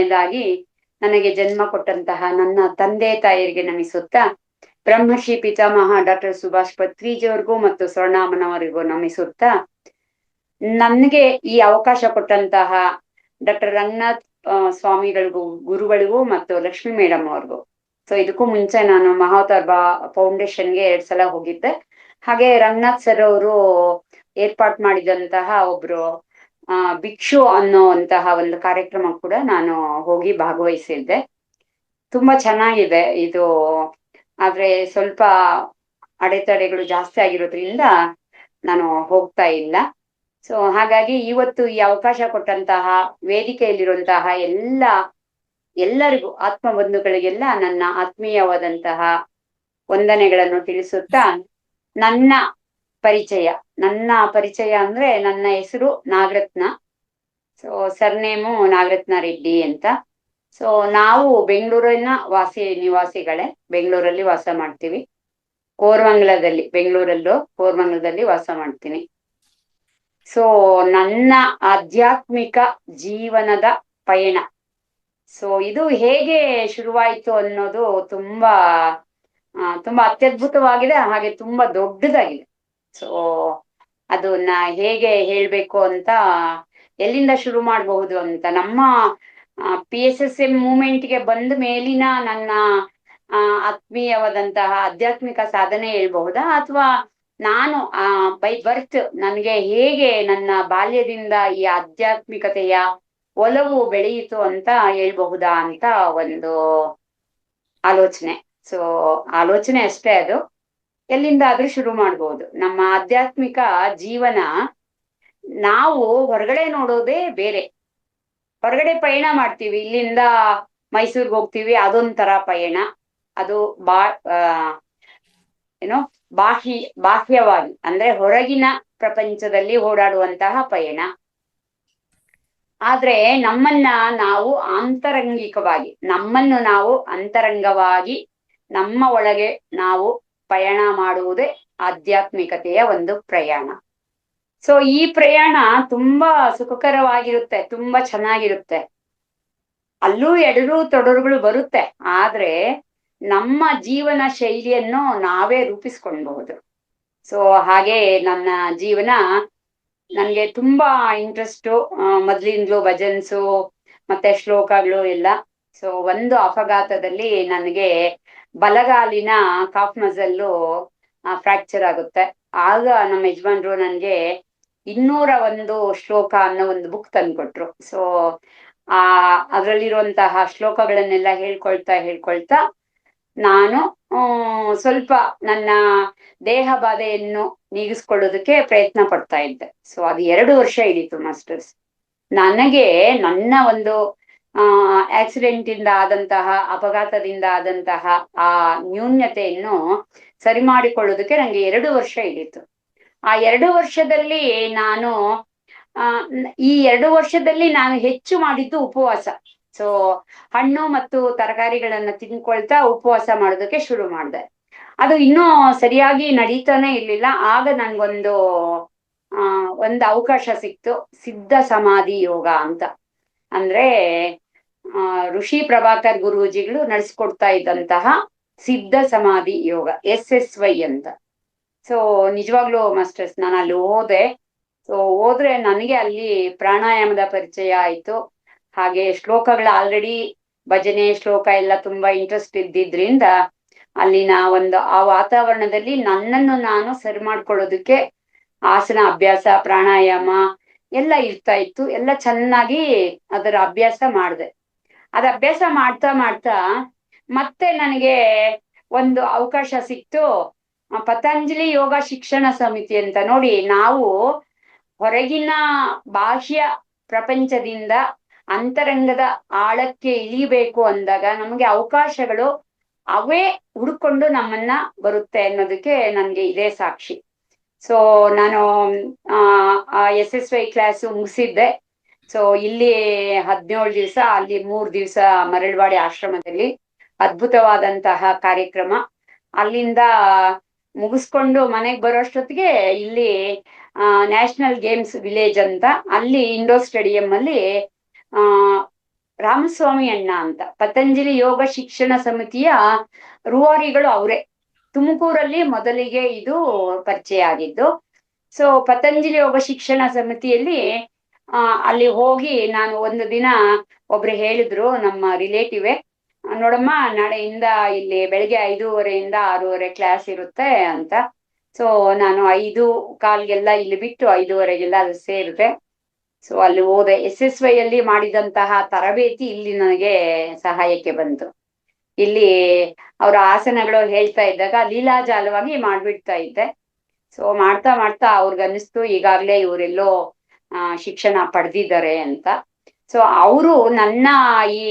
ಮೊದಲನೇದಾಗಿ ನನಗೆ ಜನ್ಮ ಕೊಟ್ಟಂತಹ ನನ್ನ ತಂದೆ ತಾಯಿಯರಿಗೆ ನಮಿಸುತ್ತಾ, ಬ್ರಹ್ಮರ್ಷಿ ಪಿತಾಮಹ ಡಾಕ್ಟರ್ ಸುಭಾಷ್ ಪತ್ರಿಜಿಯವರಿಗೂ ಮತ್ತು ಸ್ವರ್ಣಾಮನವರಿಗೂ ನಮಿಸುತ್ತಾ, ನನಗೆ ಈ ಅವಕಾಶ ಕೊಟ್ಟಂತಹ ಡಾಕ್ಟರ್ ರಂಗನಾಥ್ ಸ್ವಾಮಿಗಳಿಗೂ, ಗುರುಗಳಿಗೂ ಮತ್ತು ಲಕ್ಷ್ಮೀ ಮೇಡಮ್ ಅವ್ರಿಗೂ. ಸೊ ಇದಕ್ಕೂ ಮುಂಚೆ ನಾನು ಮಹಾವತಾರ್ ಫೌಂಡೇಶನ್ಗೆ 2 ಸಲ ಹೋಗಿದ್ದೆ. ಹಾಗೆ ರಂಗನಾಥ್ ಸರ್ ಅವರು ಏರ್ಪಾಟ್ ಮಾಡಿದಂತಹ ಒಬ್ರು ಭಿಕ್ಷು ಅನ್ನುವಂತಹ ಒಂದು ಕಾರ್ಯಕ್ರಮ ಕೂಡ ನಾನು ಹೋಗಿ ಭಾಗವಹಿಸಿದ್ದೆ. ತುಂಬಾ ಚೆನ್ನಾಗಿದೆ ಇದು. ಆದ್ರೆ ಸ್ವಲ್ಪ ಅಡೆತಡೆಗಳು ಜಾಸ್ತಿ ಆಗಿರೋದ್ರಿಂದ ನಾನು ಹೋಗ್ತಾ ಇಲ್ಲ. ಸೊ ಹಾಗಾಗಿ ಇವತ್ತು ಈ ಅವಕಾಶ ಕೊಟ್ಟಂತಹ ವೇದಿಕೆಯಲ್ಲಿರುವಂತಹ ಎಲ್ಲರಿಗೂ, ಆತ್ಮ ಬಂಧುಗಳಿಗೆಲ್ಲ ನನ್ನ ಆತ್ಮೀಯವಾದಂತಹ ವಂದನೆಗಳನ್ನು ತಿಳಿಸುತ್ತಾ, ನನ್ನ ಪರಿಚಯ ಅಂದ್ರೆ ನನ್ನ ಹೆಸರು ನಾಗರತ್ನ. ಸೊ ಸರ್ನೇಮು ನಾಗರತ್ನ ರೆಡ್ಡಿ ಅಂತ. ಸೊ ನಾವು ಬೆಂಗಳೂರಿನ ನಿವಾಸಿಗಳೇ. ಬೆಂಗಳೂರಲ್ಲಿ ವಾಸ ಮಾಡ್ತೀವಿ. ಕೋರಮಂಗಲದಲ್ಲಿ ವಾಸ ಮಾಡ್ತೀನಿ. ಸೊ ನನ್ನ ಆಧ್ಯಾತ್ಮಿಕ ಜೀವನದ ಪಯಣ, ಸೊ ಇದು ಹೇಗೆ ಶುರುವಾಯಿತು ಅನ್ನೋದು ತುಂಬಾ ಅತ್ಯದ್ಭುತವಾಗಿದೆ, ಹಾಗೆ ತುಂಬಾ ದೊಡ್ಡದಾಗಿದೆ. ಸೊ ಅದನ್ನ ಹೇಗೆ ಹೇಳ್ಬೇಕು ಅಂತ, ಎಲ್ಲಿಂದ ಶುರು ಮಾಡಬಹುದು ಅಂತ, ನಮ್ಮ PSSM ಮೂವ್ಮೆಂಟ್ಗೆ ಬಂದ ಮೇಲಿನ ನನ್ನ ಆತ್ಮೀಯವಾದಂತಹ ಆಧ್ಯಾತ್ಮಿಕ ಸಾಧನೆ ಹೇಳ್ಬಹುದಾ, ಅಥವಾ ನಾನು ಬೈ ಬರ್ತ್ ನನಗೆ ಹೇಗೆ ನನ್ನ ಬಾಲ್ಯದಿಂದ ಈ ಆಧ್ಯಾತ್ಮಿಕತೆಯ ಒಲವು ಬೆಳೆಯಿತು ಅಂತ ಹೇಳ್ಬಹುದಾ ಅಂತ ಒಂದು ಆಲೋಚನೆ. ಸೊ ಆಲೋಚನೆ ಅಷ್ಟೇ, ಅದು ಎಲ್ಲಿಂದಾದ್ರೂ ಶುರು ಮಾಡ್ಬೋದು. ನಮ್ಮ ಆಧ್ಯಾತ್ಮಿಕ ಜೀವನ ನಾವು ಹೊರಗಡೆ ನೋಡೋದೇ ಬೇರೆ. ಹೊರಗಡೆ ಪಯಣ ಮಾಡ್ತೀವಿ, ಇಲ್ಲಿಂದ ಮೈಸೂರ್ಗೆ ಹೋಗ್ತೀವಿ, ಅದೊಂಥರ ಪಯಣ. ಅದು ಬಾಹ್ಯವಾಗಿ ಅಂದ್ರೆ ಹೊರಗಿನ ಪ್ರಪಂಚದಲ್ಲಿ ಓಡಾಡುವಂತಹ ಪಯಣ. ಆದ್ರೆ ನಮ್ಮನ್ನು ನಾವು ಅಂತರಂಗವಾಗಿ ನಮ್ಮ ಒಳಗೆ ನಾವು ಪಯಣ ಮಾಡುವುದೇ ಆಧ್ಯಾತ್ಮಿಕತೆಯ ಒಂದು ಪ್ರಯಾಣ. ಸೊ ಈ ಪ್ರಯಾಣ ತುಂಬಾ ಸುಖಕರವಾಗಿರುತ್ತೆ, ತುಂಬಾ ಚೆನ್ನಾಗಿರುತ್ತೆ. ಅಲ್ಲೂ ಎಡರು ತೊಡರುಗಳು ಬರುತ್ತೆ, ಆದ್ರೆ ನಮ್ಮ ಜೀವನ ಶೈಲಿಯನ್ನು ನಾವೇ ರೂಪಿಸ್ಕೊಳ್ಬಹುದು. ಸೊ ಹಾಗೆ ನನ್ನ ಜೀವನ, ನನ್ಗೆ ತುಂಬಾ ಇಂಟ್ರೆಸ್ಟು ಮೊದ್ಲಿಂದಲೂ ಭಜನ್ಸು ಮತ್ತೆ ಶ್ಲೋಕಗಳು ಎಲ್ಲ. ಸೊ ಒಂದು ಅಪಘಾತದಲ್ಲಿ ನನಗೆ ಬಲಗಾಲಿನ ಕಾಫ್ ಮಸಲ್ಲು ಫ್ರಾಕ್ಚರ್ ಆಗುತ್ತೆ. ಆಗ ನಮ್ಮ ಯಜಮಾನ್ರು ನನ್ಗೆ 201 ಶ್ಲೋಕ ಅನ್ನೋ ಒಂದು ಬುಕ್ ತಂದ್ಕೊಟ್ರು. ಸೊ ಅದರಲ್ಲಿರುವಂತಹ ಶ್ಲೋಕಗಳನ್ನೆಲ್ಲ ಹೇಳ್ಕೊಳ್ತಾ ನಾನು ಸ್ವಲ್ಪ ನನ್ನ ದೇಹ ಬಾಧೆಯನ್ನು ನೀಗಿಸ್ಕೊಳ್ಳೋದಕ್ಕೆ ಪ್ರಯತ್ನ ಪಡ್ತಾ ಇದ್ದೆ. ಸೊ ಅದು 2 ವರ್ಷ ಹಿಡೀತು ಮಾಸ್ಟರ್ಸ್. ನನಗೆ ನನ್ನ ಒಂದು ಆಕ್ಸಿಡೆಂಟ್ ಇಂದ ಆದಂತಹ, ಅಪಘಾತದಿಂದ ಆದಂತಹ ಆ ನ್ಯೂನ್ಯತೆಯನ್ನು ಸರಿ ಮಾಡಿಕೊಳ್ಳೋದಕ್ಕೆ ನಂಗೆ 2 ವರ್ಷ ಹಿಡೀತು. ಆ 2 ವರ್ಷದಲ್ಲಿ ಈ 2 ವರ್ಷದಲ್ಲಿ ನಾನು ಹೆಚ್ಚು ಮಾಡಿದ್ದು ಉಪವಾಸ. ಸೊ ಹಣ್ಣು ಮತ್ತು ತರಕಾರಿಗಳನ್ನ ತಿನ್ಕೊಳ್ತಾ ಉಪವಾಸ ಮಾಡೋದಕ್ಕೆ ಶುರು ಮಾಡಿದೆ. ಅದು ಇನ್ನೂ ಸರಿಯಾಗಿ ನಡೀತಾನೆ ಇರ್ಲಿಲ್ಲ. ಆಗ ನನ್ಗೊಂದು ಅವಕಾಶ ಸಿಕ್ತು, ಸಿದ್ಧ ಸಮಾಧಿ ಯೋಗ ಅಂತ. ಅಂದ್ರೆ ಋಷಿ ಪ್ರಭಾಕರ್ ಗುರೂಜಿಗಳು ನಡೆಸ್ಕೊಡ್ತಾ ಇದ್ದಂತಹ ಸಿದ್ಧ ಸಮಾಧಿ ಯೋಗ, SSY ಅಂತ. ಸೊ ನಿಜವಾಗ್ಲೂ ಮಾಸ್ಟರ್ಸ್ ನಾನು ಅಲ್ಲಿ ಹೋದ್ರೆ ನನಗೆ ಅಲ್ಲಿ ಪ್ರಾಣಾಯಾಮದ ಪರಿಚಯ ಆಯ್ತು. ಹಾಗೆ ಶ್ಲೋಕಗಳ ಆಲ್ರೆಡಿ ಭಜನೆ ಶ್ಲೋಕ ಎಲ್ಲ ತುಂಬಾ ಇಂಟ್ರೆಸ್ಟ್ ಇದ್ದಿದ್ರಿಂದ ಅಲ್ಲಿನ ಆ ವಾತಾವರಣದಲ್ಲಿ ನನ್ನನ್ನು ನಾನು ಸರಿ ಮಾಡ್ಕೊಳ್ಳೋದಕ್ಕೆ ಆಸನ ಅಭ್ಯಾಸ, ಪ್ರಾಣಾಯಾಮ ಎಲ್ಲ ಇರ್ತಾ ಇತ್ತು. ಎಲ್ಲ ಚೆನ್ನಾಗಿ ಅದರ ಅಭ್ಯಾಸ ಮಾಡಿದೆ. ಅಭ್ಯಾಸ ಮಾಡ್ತಾ ಮತ್ತೆ ನನಗೆ ಒಂದು ಅವಕಾಶ ಸಿಕ್ತು. ಪತಂಜಲಿ ಯೋಗ ಶಿಕ್ಷಣ ಸಮಿತಿ ಅಂತ. ನೋಡಿ, ನಾವು ಹೊರಗಿನ ಬಾಹ್ಯ ಪ್ರಪಂಚದಿಂದ ಅಂತರಂಗದ ಆಳಕ್ಕೆ ಇಳಿಬೇಕು ಅಂದಾಗ ನಮಗೆ ಅವಕಾಶಗಳು ಅವೇ ಹುಡ್ಕೊಂಡು ನಮ್ಮನ್ನ ಬರುತ್ತೆ ಅನ್ನೋದಕ್ಕೆ ನನ್ಗೆ ಇದೇ ಸಾಕ್ಷಿ. ಸೊ ನಾನು SSY ಕ್ಲಾಸ್ ಮುಗಿಸಿದ್ದೆ. ಸೊ ಇಲ್ಲಿ 17 ದಿವಸ, ಅಲ್ಲಿ 3 ದಿವಸ ಮರಳವಾಡಿ ಆಶ್ರಮದಲ್ಲಿ ಅದ್ಭುತವಾದಂತಹ ಕಾರ್ಯಕ್ರಮ. ಅಲ್ಲಿಂದ ಮುಗಿಸ್ಕೊಂಡು ಮನೆಗೆ ಬರೋಷ್ಟೊತ್ತಿಗೆ ಇಲ್ಲಿ ನ್ಯಾಷನಲ್ ಗೇಮ್ಸ್ ವಿಲೇಜ್ ಅಂತ, ಅಲ್ಲಿ ಇಂಡೋರ್ ಸ್ಟೇಡಿಯಂ ಅಲ್ಲಿ ರಾಮಸ್ವಾಮಿ ಅಣ್ಣ ಅಂತ, ಪತಂಜಲಿ ಯೋಗ ಶಿಕ್ಷಣ ಸಮಿತಿಯ ರೂವಾರಿಗಳು ಅವರೇ. ತುಮಕೂರಲ್ಲಿ ಮೊದಲಿಗೆ ಇದು ಪರಿಚಯ ಆಗಿದ್ದು. ಸೊ ಪತಂಜಲಿ ಯೋಗ ಶಿಕ್ಷಣ ಸಮಿತಿಯಲ್ಲಿ ಅಲ್ಲಿ ಹೋಗಿ ನಾನು ಒಂದು ದಿನ ಒಬ್ರು ಹೇಳಿದ್ರು, ನಮ್ಮ ರಿಲೇಟಿವೇ, ನೋಡಮ್ಮ ನಾಳೆಯಿಂದ ಇಲ್ಲಿ ಬೆಳಿಗ್ಗೆ 5:30 6:30 ಕ್ಲಾಸ್ ಇರುತ್ತೆ ಅಂತ. ಸೊ ನಾನು 5:15 ಇಲ್ಲಿ ಬಿಟ್ಟು 5:30 ಅದು ಸೇರಿದೆ. ಸೊ ಅಲ್ಲಿ ಹೋದೆ. SSY ಅಲ್ಲಿ ಮಾಡಿದಂತಹ ತರಬೇತಿ ಇಲ್ಲಿ ನನಗೆ ಸಹಾಯಕ್ಕೆ ಬಂತು. ಇಲ್ಲಿ ಅವರ ಆಸನಗಳು ಹೇಳ್ತಾ ಇದ್ದಾಗ ಲೀಲಾಜಾಲವಾಗಿ ಮಾಡ್ಬಿಡ್ತಾ ಇದ್ದೆ. ಸೊ ಮಾಡ್ತಾ ಮಾಡ್ತಾ ಅವ್ರಿಗನ್ನಿಸ್ತು ಈಗಾಗ್ಲೇ ಇವರೆಲ್ಲೋ ಶಿಕ್ಷಣ ಪಡೆದಿದ್ದಾರೆ ಅಂತ. ಸೊ ಅವರು ನನ್ನ ಈ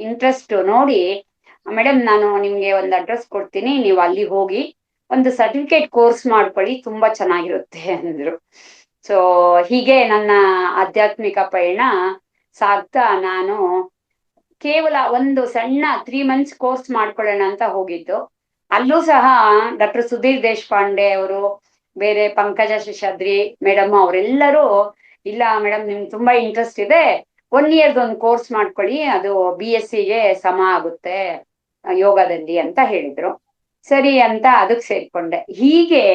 ಇಂಟ್ರೆಸ್ಟ್ ನೋಡಿ, ಮೇಡಮ್ ನಾನು ನಿಮ್ಗೆ ಒಂದು ಅಡ್ರೆಸ್ ಕೊಡ್ತೀನಿ, ನೀವು ಅಲ್ಲಿ ಹೋಗಿ ಒಂದು ಸರ್ಟಿಫಿಕೇಟ್ ಕೋರ್ಸ್ ಮಾಡ್ಕೊಳ್ಳಿ, ತುಂಬಾ ಚೆನ್ನಾಗಿರುತ್ತೆ ಅಂದ್ರು. ಸೊ ಹೀಗೆ ನನ್ನ ಆಧ್ಯಾತ್ಮಿಕ ಪಯಣ ಸಾಗ್ತಾ ನಾನು ಕೇವಲ ಒಂದು ಸಣ್ಣ 3 months ಕೋರ್ಸ್ ಮಾಡ್ಕೊಳ್ಳೋಣ ಅಂತ ಹೋಗಿದ್ದು. ಅಲ್ಲೂ ಸಹ ಡಾಕ್ಟರ್ ಸುಧೀರ್ ದೇಶಪಾಂಡೆ ಅವರು, ಬೇರೆ ಪಂಕಜ ಶೇಷಾದ್ರಿ ಮೇಡಮ್ ಅವರೆಲ್ಲರೂ, ಇಲ್ಲ ಮೇಡಮ್ ನಿಮ್ಗೆ ತುಂಬಾ ಇಂಟ್ರೆಸ್ಟ್ ಇದೆ, 1 year ಒಂದು ಕೋರ್ಸ್ ಮಾಡ್ಕೊಳ್ಳಿ, ಅದು BSc ಸಮ ಆಗುತ್ತೆ ಯೋಗದಲ್ಲಿ ಅಂತ ಹೇಳಿದ್ರು. ಸರಿ ಅಂತ ಅದಕ್ಕೆ ಸೇರ್ಕೊಂಡೆ. ಹೀಗೆ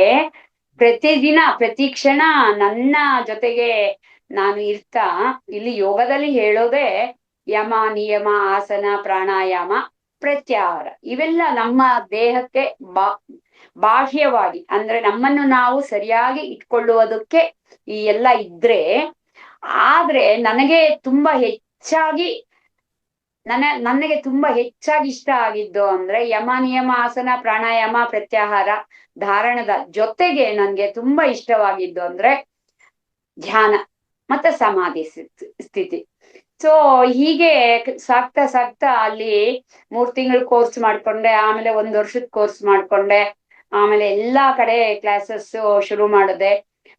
ಪ್ರತಿದಿನ ಪ್ರತಿ ಕ್ಷಣ ನನ್ನ ಜೊತೆಗೆ ನಾನು ಇರ್ತಾ, ಇಲ್ಲಿ ಯೋಗದಲ್ಲಿ ಹೇಳೋದೇ ಯಮ ನಿಯಮ ಆಸನ ಪ್ರಾಣಾಯಾಮ ಪ್ರತ್ಯಾಹಾರ, ಇವೆಲ್ಲ ನಮ್ಮ ದೇಹಕ್ಕೆ ಬಾಹ್ಯವಾಗಿ ಅಂದ್ರೆ ನಮ್ಮನ್ನು ನಾವು ಸರಿಯಾಗಿ ಇಟ್ಕೊಳ್ಳುವುದಕ್ಕೆ ಈ ಎಲ್ಲ ಇದ್ರೆ. ಆದ್ರೆ ನನಗೆ ತುಂಬಾ ಹೆಚ್ಚಾಗಿ ನನಗೆ ತುಂಬಾ ಹೆಚ್ಚಾಗಿ ಇಷ್ಟ ಆಗಿದ್ದು ಅಂದ್ರೆ ಯಮ ನಿಯಮ ಆಸನ ಪ್ರಾಣಾಯಾಮ ಪ್ರತ್ಯಾಹಾರ ಧಾರಣದ ಜೊತೆಗೆ ನನ್ಗೆ ತುಂಬಾ ಇಷ್ಟವಾಗಿದ್ದು ಅಂದ್ರೆ ಧ್ಯಾನ ಮತ್ತೆ ಸಮಾಧಿ ಸ್ಥಿತಿ. ಸೊ ಹೀಗೆ ಸಾಕ್ತಾ ಸಾಕ್ತಾ ಅಲ್ಲಿ 3 ತಿಂಗಳು ಕೋರ್ಸ್ ಮಾಡ್ಕೊಂಡೆ, ಆಮೇಲೆ 1 ವರ್ಷದ ಕೋರ್ಸ್ ಮಾಡ್ಕೊಂಡೆ, ಆಮೇಲೆ ಎಲ್ಲಾ ಕಡೆ ಕ್ಲಾಸಸ್ ಶುರು ಮಾಡಿದೆ.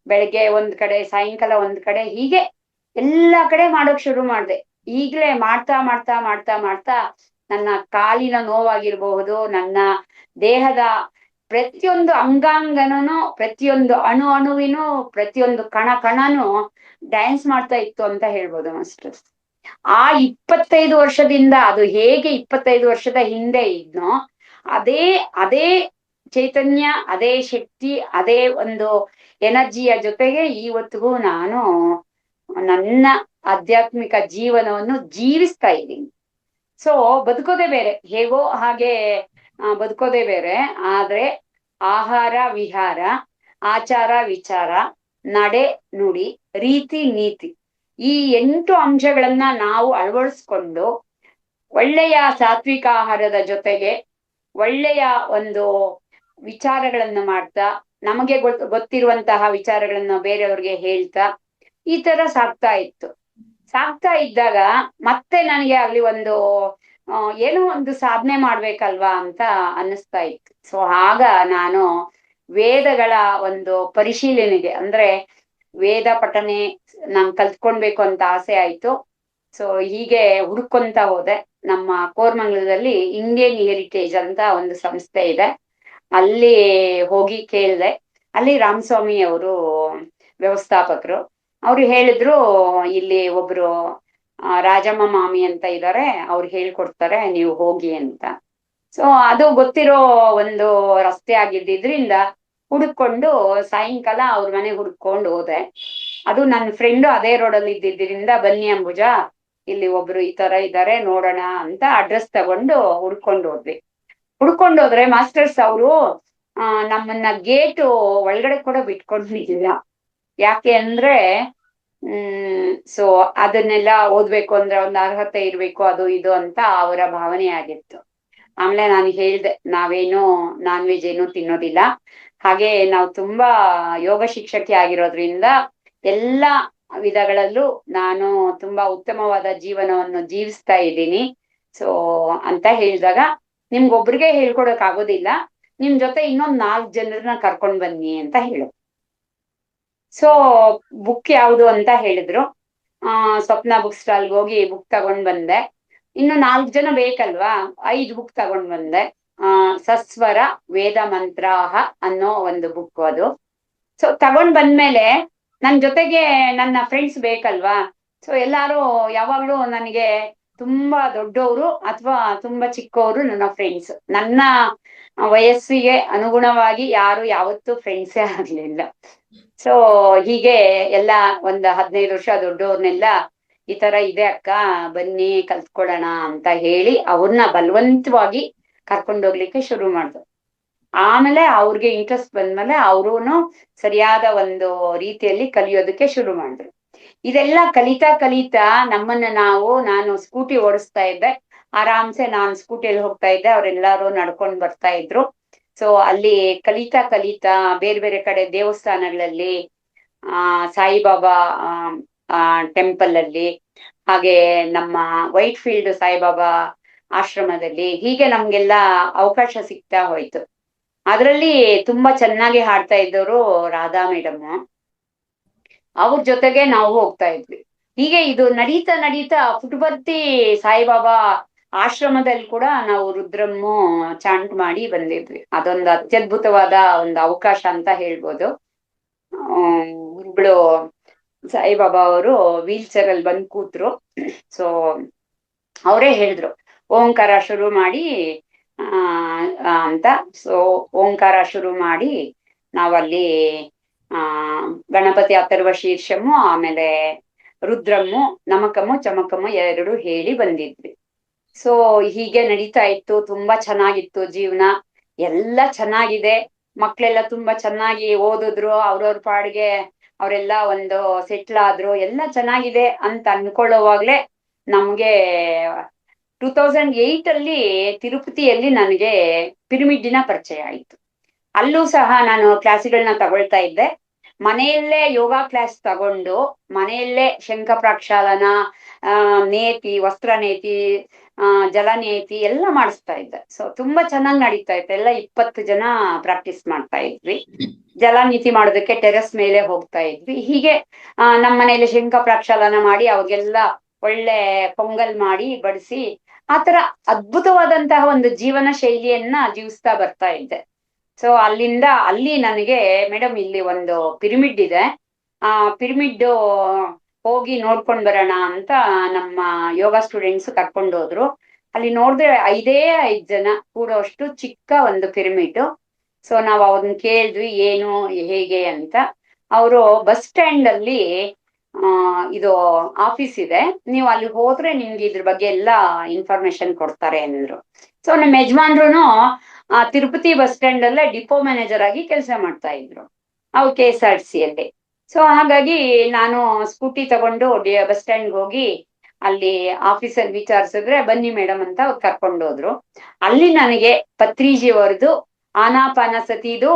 ಬೆಳಗ್ಗೆ ಒಂದ್ ಕಡೆ, ಸಾಯಂಕಾಲ ಒಂದ್ ಕಡೆ, ಹೀಗೆ ಎಲ್ಲಾ ಕಡೆ ಮಾಡೋಕ್ ಶುರು ಮಾಡಿದೆ. ಈಗ್ಲೇ ಮಾಡ್ತಾ ಮಾಡ್ತಾ ಮಾಡ್ತಾ ಮಾಡ್ತಾ ನನ್ನ ಕಾಲಿನ ನೋವಾಗಿರ್ಬಹುದು, ನನ್ನ ದೇಹದ ಪ್ರತಿಯೊಂದು ಅಂಗಾಂಗನೂ, ಪ್ರತಿಯೊಂದು ಅಣುವಿನೂ, ಪ್ರತಿಯೊಂದು ಕಣನೂ ಡ್ಯಾನ್ಸ್ ಮಾಡ್ತಾ ಇತ್ತು ಅಂತ ಹೇಳ್ಬೋದು ಮಾಸ್ಟರ್. ಆ 25 ವರ್ಷದಿಂದ, ಅದು ಹೇಗೆ 25 ವರ್ಷದ ಹಿಂದೆ ಇದ್ನೋ ಅದೇ ಚೈತನ್ಯ, ಅದೇ ಶಕ್ತಿ, ಅದೇ ಒಂದು ಎನರ್ಜಿಯ ಜೊತೆಗೆ ಇವತ್ತಿಗೂ ನಾನು ನನ್ನ ಆಧ್ಯಾತ್ಮಿಕ ಜೀವನವನ್ನು ಜೀವಿಸ್ತಾ ಇದ್ದೀನಿ. ಸೊ ಬದುಕೋದೇ ಬೇರೆ, ಹೇಗೋ ಹಾಗೆ ಬದುಕೋದೇ ಬೇರೆ. ಆದ್ರೆ ಆಹಾರ ವಿಹಾರ, ಆಚಾರ ವಿಚಾರ, ನಡೆ ನುಡಿ, ರೀತಿ ನೀತಿ, ಈ 8 ಅಂಶಗಳನ್ನ ನಾವು ಅಳವಡಿಸ್ಕೊಂಡು ಒಳ್ಳೆಯ ಸಾತ್ವಿಕ ಆಹಾರದ ಜೊತೆಗೆ ಒಳ್ಳೆಯ ಒಂದು ವಿಚಾರಗಳನ್ನ ಮಾಡ್ತಾ, ನಮಗೆ ಗೊತ್ತಿರುವಂತಹ ವಿಚಾರಗಳನ್ನ ಬೇರೆಯವ್ರಿಗೆ ಹೇಳ್ತಾ, ಈ ತರ ಸಾಗ್ತಾ ಇದ್ದಾಗ ಮತ್ತೆ ನನಗೆ ಅಲ್ಲಿ ಒಂದು ಏನೋ ಒಂದು ಸಾಧನೆ ಮಾಡ್ಬೇಕಲ್ವಾ ಅಂತ ಅನ್ನಿಸ್ತಾ ಇತ್ತು. ಸೊ ಆಗ ನಾನು ವೇದಗಳ ಒಂದು ಪರಿಶೀಲನೆಗೆ, ಅಂದ್ರೆ ವೇದ ಪಠನೆ ನಾನ್ ಕಲ್ತ್ಕೊಳ್ಬೇಕು ಅಂತ ಆಸೆ ಆಯ್ತು. ಸೊ ಹೀಗೆ ಹುಡ್ಕೊಂತ ಹೋದೆ. ನಮ್ಮ ಕೋರ್ಮಂಗಲದಲ್ಲಿ ಇಂಡಿಯನ್ ಹೆರಿಟೇಜ್ ಅಂತ ಒಂದು ಸಂಸ್ಥೆ ಇದೆ, ಅಲ್ಲಿ ಹೋಗಿ ಕೇಳ್ದೆ. ಅಲ್ಲಿ ರಾಮಸ್ವಾಮಿ ಅವರು ವ್ಯವಸ್ಥಾಪಕರು. ಅವ್ರು ಹೇಳಿದ್ರು, ಇಲ್ಲಿ ಒಬ್ರು ರಾಜಮ್ಮ ಮಾಮಿ ಅಂತ ಇದ್ದಾರೆ, ಅವ್ರು ಹೇಳ್ಕೊಡ್ತಾರೆ, ನೀವು ಹೋಗಿ ಅಂತ. ಸೊ ಅದು ಗೊತ್ತಿರೋ ಒಂದು ರಸ್ತೆ ಆಗಿದ್ದಿದ್ರಿಂದ ಹುಡುಕೊಂಡು ಸಾಯಂಕಾಲ ಅವ್ರ ಮನೆ ಹುಡ್ಕೊಂಡು ಹೋದೆ. ಅದು ನನ್ನ ಫ್ರೆಂಡು ಅದೇ ರೋಡಲ್ಲಿ ಇದ್ದಿದ್ರಿಂದ, ಬನ್ನಿ ಅಂಬುಜಾ, ಇಲ್ಲಿ ಒಬ್ರು ಈ ತರ ಇದ್ದಾರೆ ನೋಡೋಣ ಅಂತ ಅಡ್ರೆಸ್ ತಗೊಂಡು ಹುಡ್ಕೊಂಡೋದ್ರೆ ಮಾಸ್ಟರ್ಸ್ ಅವರು ನಮ್ಮನ್ನ ಗೇಟು ಒಳಗಡೆ ಕೂಡ ಬಿಟ್ಕೊಂಡಿಲ್ಲ. ಯಾಕೆ ಅಂದ್ರೆ ಸೊ ಅದನ್ನೆಲ್ಲ ಓದ್ಬೇಕು ಅಂದ್ರೆ ಒಂದು ಅರ್ಹತೆ ಇರ್ಬೇಕು, ಅದು ಇದು ಅಂತ ಅವರ ಭಾವನೆ ಆಗಿತ್ತು. ಆಮೇಲೆ ನಾನು ಹೇಳ್ದೆ, ನಾವೇನು ನಾನ್ ವೆಜ್ ಏನು ತಿನ್ನೋದಿಲ್ಲ, ಹಾಗೆ ನಾವು ತುಂಬಾ ಯೋಗ ಶಿಕ್ಷಕಿ ಆಗಿರೋದ್ರಿಂದ ಎಲ್ಲ ವಿಧಗಳಲ್ಲೂ ನಾನು ತುಂಬಾ ಉತ್ತಮವಾದ ಜೀವನವನ್ನು ಜೀವಿಸ್ತಾ ಇದ್ದೀನಿ. ಸೊ ಅಂತ ಹೇಳಿದಾಗ, ನಿಮ್ಗೊಬ್ರಿಗೆ ಹೇಳ್ಕೊಡಕ್ ಆಗೋದಿಲ್ಲ, ನಿಮ್ ಜೊತೆ ಇನ್ನೊಂದ್ 4 ಜನರನ್ನ ಕರ್ಕೊಂಡ್ ಬನ್ನಿ ಅಂತ ಹೇಳು. ಸೊ ಬುಕ್ ಯಾವುದು ಅಂತ ಹೇಳಿದ್ರು. ಸ್ವಪ್ನ ಬುಕ್ ಸ್ಟಾಲ್ಗೆ ಹೋಗಿ ಬುಕ್ ತಗೊಂಡ್ ಬಂದೆ. ಇನ್ನು 4 ಜನ ಬೇಕಲ್ವಾ, 5 ಬುಕ್ ತಗೊಂಡ್ ಬಂದೆ. ಸಸ್ವರ ವೇದ ಮಂತ್ರಾಹ ಅನ್ನೋ ಒಂದು ಬುಕ್ ಅದು. ಸೊ ತಗೊಂಡ್ ಬಂದ್ಮೇಲೆ ನನ್ ಜೊತೆಗೆ ನನ್ನ ಫ್ರೆಂಡ್ಸ್ ಬೇಕಲ್ವಾ. ಸೊ ಎಲ್ಲಾರು ಯಾವಾಗ್ಲೂ ನನಗೆ ತುಂಬಾ ದೊಡ್ಡವರು ಅಥವಾ ತುಂಬಾ ಚಿಕ್ಕವರು ನನ್ನ ಫ್ರೆಂಡ್ಸ್. ನನ್ನ ವಯಸ್ಸಿಗೆ ಅನುಗುಣವಾಗಿ ಯಾರು ಯಾವತ್ತೂ ಫ್ರೆಂಡ್ಸೇ ಆಗ್ಲಿಲ್ಲ. ಸೊ ಹೀಗೆ ಎಲ್ಲ ಒಂದ್ 15 ವರ್ಷ ದೊಡ್ಡವ್ರನ್ನೆಲ್ಲ ಈ ತರ ಇದೆ ಅಕ್ಕ, ಬನ್ನಿ ಕಲ್ತ್ಕೊಳ್ಳೋಣ ಅಂತ ಹೇಳಿ ಅವ್ರನ್ನ ಬಲವಂತವಾಗಿ ಕರ್ಕೊಂಡೋಗ್ಲಿಕ್ಕೆ ಶುರು ಮಾಡ್ದು. ಆಮೇಲೆ ಅವ್ರಿಗೆ ಇಂಟ್ರೆಸ್ಟ್ ಬಂದ್ಮೇಲೆ ಅವ್ರುನು ಸರಿಯಾದ ಒಂದು ರೀತಿಯಲ್ಲಿ ಕಲಿಯೋದಕ್ಕೆ ಶುರು ಮಾಡಿದ್ರು. ಇದೆಲ್ಲ ಕಲಿತಾ ಕಲಿತಾ ನಾನು ಸ್ಕೂಟಿ ಓಡಿಸ್ತಾ ಇದ್ದೆ. ಆರಾಮ್ಸೆ ನಾನ್ ಸ್ಕೂಟಿಯಲ್ಲಿ ಹೋಗ್ತಾ ಇದ್ದೆ, ಅವ್ರೆಲ್ಲಾರು ನಡ್ಕೊಂಡ್ ಬರ್ತಾ ಇದ್ರು. ಸೊ ಅಲ್ಲಿ ಕಲಿತಾ ಕಲಿತಾ ಬೇರೆ ಬೇರೆ ಕಡೆ ದೇವಸ್ಥಾನಗಳಲ್ಲಿ, ಸಾಯಿಬಾಬಾ ಟೆಂಪಲ್ ಅಲ್ಲಿ, ಹಾಗೆ ನಮ್ಮ ವೈಟ್ ಫೀಲ್ಡ್ ಸಾಯಿಬಾಬಾ ಆಶ್ರಮದಲ್ಲಿ, ಹೀಗೆ ನಮ್ಗೆಲ್ಲ ಅವಕಾಶ ಸಿಗ್ತಾ ಹೋಯ್ತು. ಅದ್ರಲ್ಲಿ ತುಂಬಾ ಚೆನ್ನಾಗಿ ಹಾಡ್ತಾ ಇದ್ದವರು ರಾಧಾ ಮೇಡಮ್. ಅವ್ರ ಜೊತೆಗೆ ನಾವು ಹೋಗ್ತಾ ಇದ್ವಿ. ಹೀಗೆ ಇದು ನಡೀತಾ ನಡೀತಾ ಪುಟಪರ್ತಿ ಸಾಯಿಬಾಬಾ ಆಶ್ರಮದಲ್ಲಿ ಕೂಡ ನಾವು ರುದ್ರಮ್ಮು ಚಾಂಟ್ ಮಾಡಿ ಬಂದಿದ್ವಿ. ಅದೊಂದು ಅತ್ಯದ್ಭುತವಾದ ಒಂದು ಅವಕಾಶ ಅಂತ ಹೇಳ್ಬೋದು. ಗುರುಗಳು ಸಾಯಿಬಾಬಾ ಅವರು ವೀಲ್ ಚೇರ್ ಅಲ್ಲಿ ಬಂದ್ ಕೂತ್ರು. ಸೊ ಅವರೇ ಹೇಳಿದ್ರು ಓಂಕಾರ ಶುರು ಮಾಡಿ ಅಂತ. ಸೊ ಓಂಕಾರ ಶುರು ಮಾಡಿ ನಾವಲ್ಲಿ ಗಣಪತಿ ಅಥರ್ವ ಶೀರ್ಷಮು, ಆಮೇಲೆ ರುದ್ರಮ್ಮು, ನಮಕಮ್ಮು ಚಮಕಮ್ಮು 2 ಹೇಳಿ ಬಂದಿದ್ವಿ. ಸೊ ಹೀಗೆ ನಡೀತಾ ಇತ್ತು. ತುಂಬಾ ಚೆನ್ನಾಗಿತ್ತು ಜೀವನ. ಎಲ್ಲ ಚೆನ್ನಾಗಿದೆ. ಮಕ್ಳೆಲ್ಲ ತುಂಬಾ ಚೆನ್ನಾಗಿ ಓದಿದ್ರು, ಅವ್ರವ್ರ ಪಾಡಿಗೆ ಅವರೆಲ್ಲ ಒಂದು ಸೆಟ್ಲ್ ಆದ್ರು, ಎಲ್ಲ ಚೆನ್ನಾಗಿದೆ ಅಂತ ಅನ್ಕೊಳ್ಳೋವಾಗ್ಲೇ ನಮ್ಗೆ 2008 ಅಲ್ಲಿ ತಿರುಪತಿಯಲ್ಲಿ ನನಗೆ ಪಿರಮಿಡ್ಡಿನ ಪರಿಚಯ ಆಯ್ತು. ಅಲ್ಲೂ ಸಹ ನಾನು ಕ್ಲಾಸ್ಗಳನ್ನ ತಗೊಳ್ತಾ ಇದ್ದೆ. ಮನೆಯಲ್ಲೇ ಯೋಗ ಕ್ಲಾಸ್ ತಗೊಂಡು ಮನೆಯಲ್ಲೇ ಶಂಖ ಪ್ರಕ್ಷಾಳನ, ನೇತಿ, ವಸ್ತ್ರ ನೇತಿ, ಜಲನೇತಿ ಎಲ್ಲ ಮಾಡಿಸ್ತಾ ಇದ್ದೆ. ಸೊ ತುಂಬಾ ಚೆನ್ನಾಗಿ ನಡೀತಾ ಇತ್ತು. ಎಲ್ಲ 20 ಜನ ಪ್ರಾಕ್ಟೀಸ್ ಮಾಡ್ತಾ ಇದ್ವಿ. ಜಲನೀತಿ ಮಾಡೋದಕ್ಕೆ ಟೆರೆಸ್ ಮೇಲೆ ಹೋಗ್ತಾ ಇದ್ವಿ. ಹೀಗೆ ನಮ್ಮ ಮನೆಯಲ್ಲಿ ಶಂಖ ಪ್ರಕ್ಷಾಳನ ಮಾಡಿ ಅವಾಗೆಲ್ಲ ಒಳ್ಳೆ ಪೊಂಗಲ್ ಮಾಡಿ ಬಡಿಸಿ, ಆತರ ಅದ್ಭುತವಾದಂತಹ ಒಂದು ಜೀವನ ಶೈಲಿಯನ್ನ ಜೀವಿಸ್ತಾ ಬರ್ತಾ ಇದ್ದೆ. ಸೊ ಅಲ್ಲಿ ನನಗೆ ಮೇಡಮ್ ಇಲ್ಲಿ ಒಂದು ಪಿರಮಿಡ್ ಇದೆ, ಪಿರಮಿಡ್ ಹೋಗಿ ನೋಡ್ಕೊಂಡ್ ಬರೋಣ ಅಂತ ನಮ್ಮ ಯೋಗ ಸ್ಟೂಡೆಂಟ್ಸ್ ಕರ್ಕೊಂಡು ಹೋದ್ರು. ಅಲ್ಲಿ ನೋಡಿದ್ರೆ 5 ಜನ ಕೂಡೋಷ್ಟು ಚಿಕ್ಕ ಒಂದು ಪಿರಮಿಡ್. ಸೊ ನಾವ್ ಅವ್ರನ್ನ ಕೇಳಿದ್ವಿ ಏನು ಹೇಗೆ ಅಂತ. ಅವರು ಬಸ್ ಸ್ಟ್ಯಾಂಡ್ ಅಲ್ಲಿ ಇದು ಆಫೀಸ್ ಇದೆ, ನೀವು ಅಲ್ಲಿ ಹೋದ್ರೆ ನಿಮ್ಗೆ ಇದ್ರ ಬಗ್ಗೆ ಎಲ್ಲ ಇನ್ಫಾರ್ಮೇಶನ್ ಕೊಡ್ತಾರೆ ಅಂದ್ರು. ಸೊ ನಮ್ಮ ಯಜಮಾನ್ರುನು ತಿರುಪತಿ ಬಸ್ ಸ್ಟ್ಯಾಂಡ್ ಅಲ್ಲೇ ಡಿಪೋ ಮ್ಯಾನೇಜರ್ ಆಗಿ ಕೆಲಸ ಮಾಡ್ತಾ ಇದ್ರು, ಅವು KSRTC ಅಲ್ಲಿ. ಸೊ ಹಾಗಾಗಿ ನಾನು ಸ್ಕೂಟಿ ತಗೊಂಡು ಬಸ್ ಸ್ಟ್ಯಾಂಡ್ ಹೋಗಿ ಅಲ್ಲಿ ಆಫೀಸಲ್ಲಿ ವಿಚಾರಿಸಿದ್ರೆ ಬನ್ನಿ ಮೇಡಮ್ ಅಂತ ಅವ್ರು ಕರ್ಕೊಂಡು ಹೋದ್ರು. ಅಲ್ಲಿ ನನಗೆ ಪತ್ರಿಜಿಯವರದು ಆನಾಪಾನಸತಿದು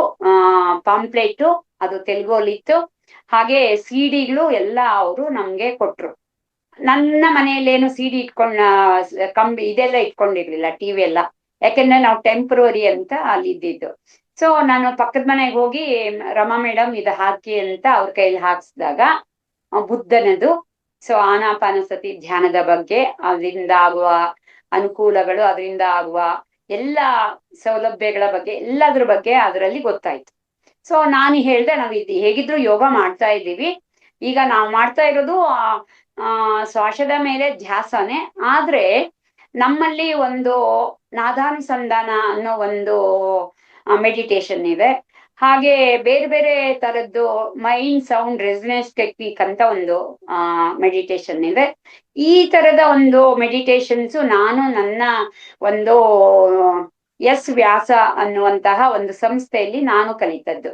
ಪಾಂಪ್ಲೇಟು, ಅದು ತೆಲುಗಲ್ಲಿತ್ತು, ಹಾಗೆ ಸಿಡಿಗಳು ಎಲ್ಲ ಅವರು ನಮ್ಗೆ ಕೊಟ್ರು. ನನ್ನ ಮನೆಯಲ್ಲೇನು ಸಿಡಿ ಕಂಬಿ ಇದೆಲ್ಲ ಇಟ್ಕೊಂಡಿರ್ಲಿಲ್ಲ, ಟಿವಿ ಎಲ್ಲ. ಯಾಕೆಂದ್ರೆ ನಾವು ಟೆಂಪ್ರವರಿ ಅಂತ ಅಲ್ಲಿ ಇದ್ದಿದ್ದು. ಸೊ ನಾನು ಪಕ್ಕದ ಮನೆಗೆ ಹೋಗಿ ರಮಾ ಮೇಡಮ್ ಇದು ಹಾಕಿ ಅಂತ ಅವ್ರ ಕೈಲಿ ಹಾಕ್ಸಿದಾಗ ಬುದ್ಧನದು, ಸೊ ಆನಾಪಾನಸತಿ ಧ್ಯಾನದ ಬಗ್ಗೆ, ಅದರಿಂದ ಆಗುವ ಅನುಕೂಲಗಳು, ಅದರಿಂದ ಆಗುವ ಎಲ್ಲ ಸೌಲಭ್ಯಗಳ ಬಗ್ಗೆ, ಎಲ್ಲದ್ರ ಬಗ್ಗೆ ಅದರಲ್ಲಿ ಗೊತ್ತಾಯ್ತು. ಸೊ ನಾನು ಹೇಳ್ದೆ, ನಾವ್ ಹೇಗಿದ್ರು ಯೋಗ ಮಾಡ್ತಾ ಇದ್ದೀವಿ, ಈಗ ನಾವು ಮಾಡ್ತಾ ಇರೋದು ಶ್ವಾಸದ ಮೇಲೆ ಧ್ಯಾಸನೆ, ಆದ್ರೆ ನಮ್ಮಲ್ಲಿ ಒಂದು ನಾದಾನುಸಂಧಾನ ಅನ್ನೋ ಒಂದು ಮೆಡಿಟೇಷನ್ ಇದೆ. ಹಾಗೆ ಬೇರೆ ಬೇರೆ ತರದ್ದು ಮೈಂಡ್ ಸೌಂಡ್ ರೆಸನೆನ್ಸ್ ಟೆಕ್ನಿಕ್ ಅಂತ ಒಂದು ಮೆಡಿಟೇಷನ್ ಇದೆ. ಈ ತರದ ಒಂದು ಮೆಡಿಟೇಷನ್ಸ್ ನಾನು ನನ್ನ ಒಂದು ವ್ಯಾಸ ಅನ್ನುವಂತಹ ಒಂದು ಸಂಸ್ಥೆಯಲ್ಲಿ ನಾನು ಕಲಿತದ್ದು.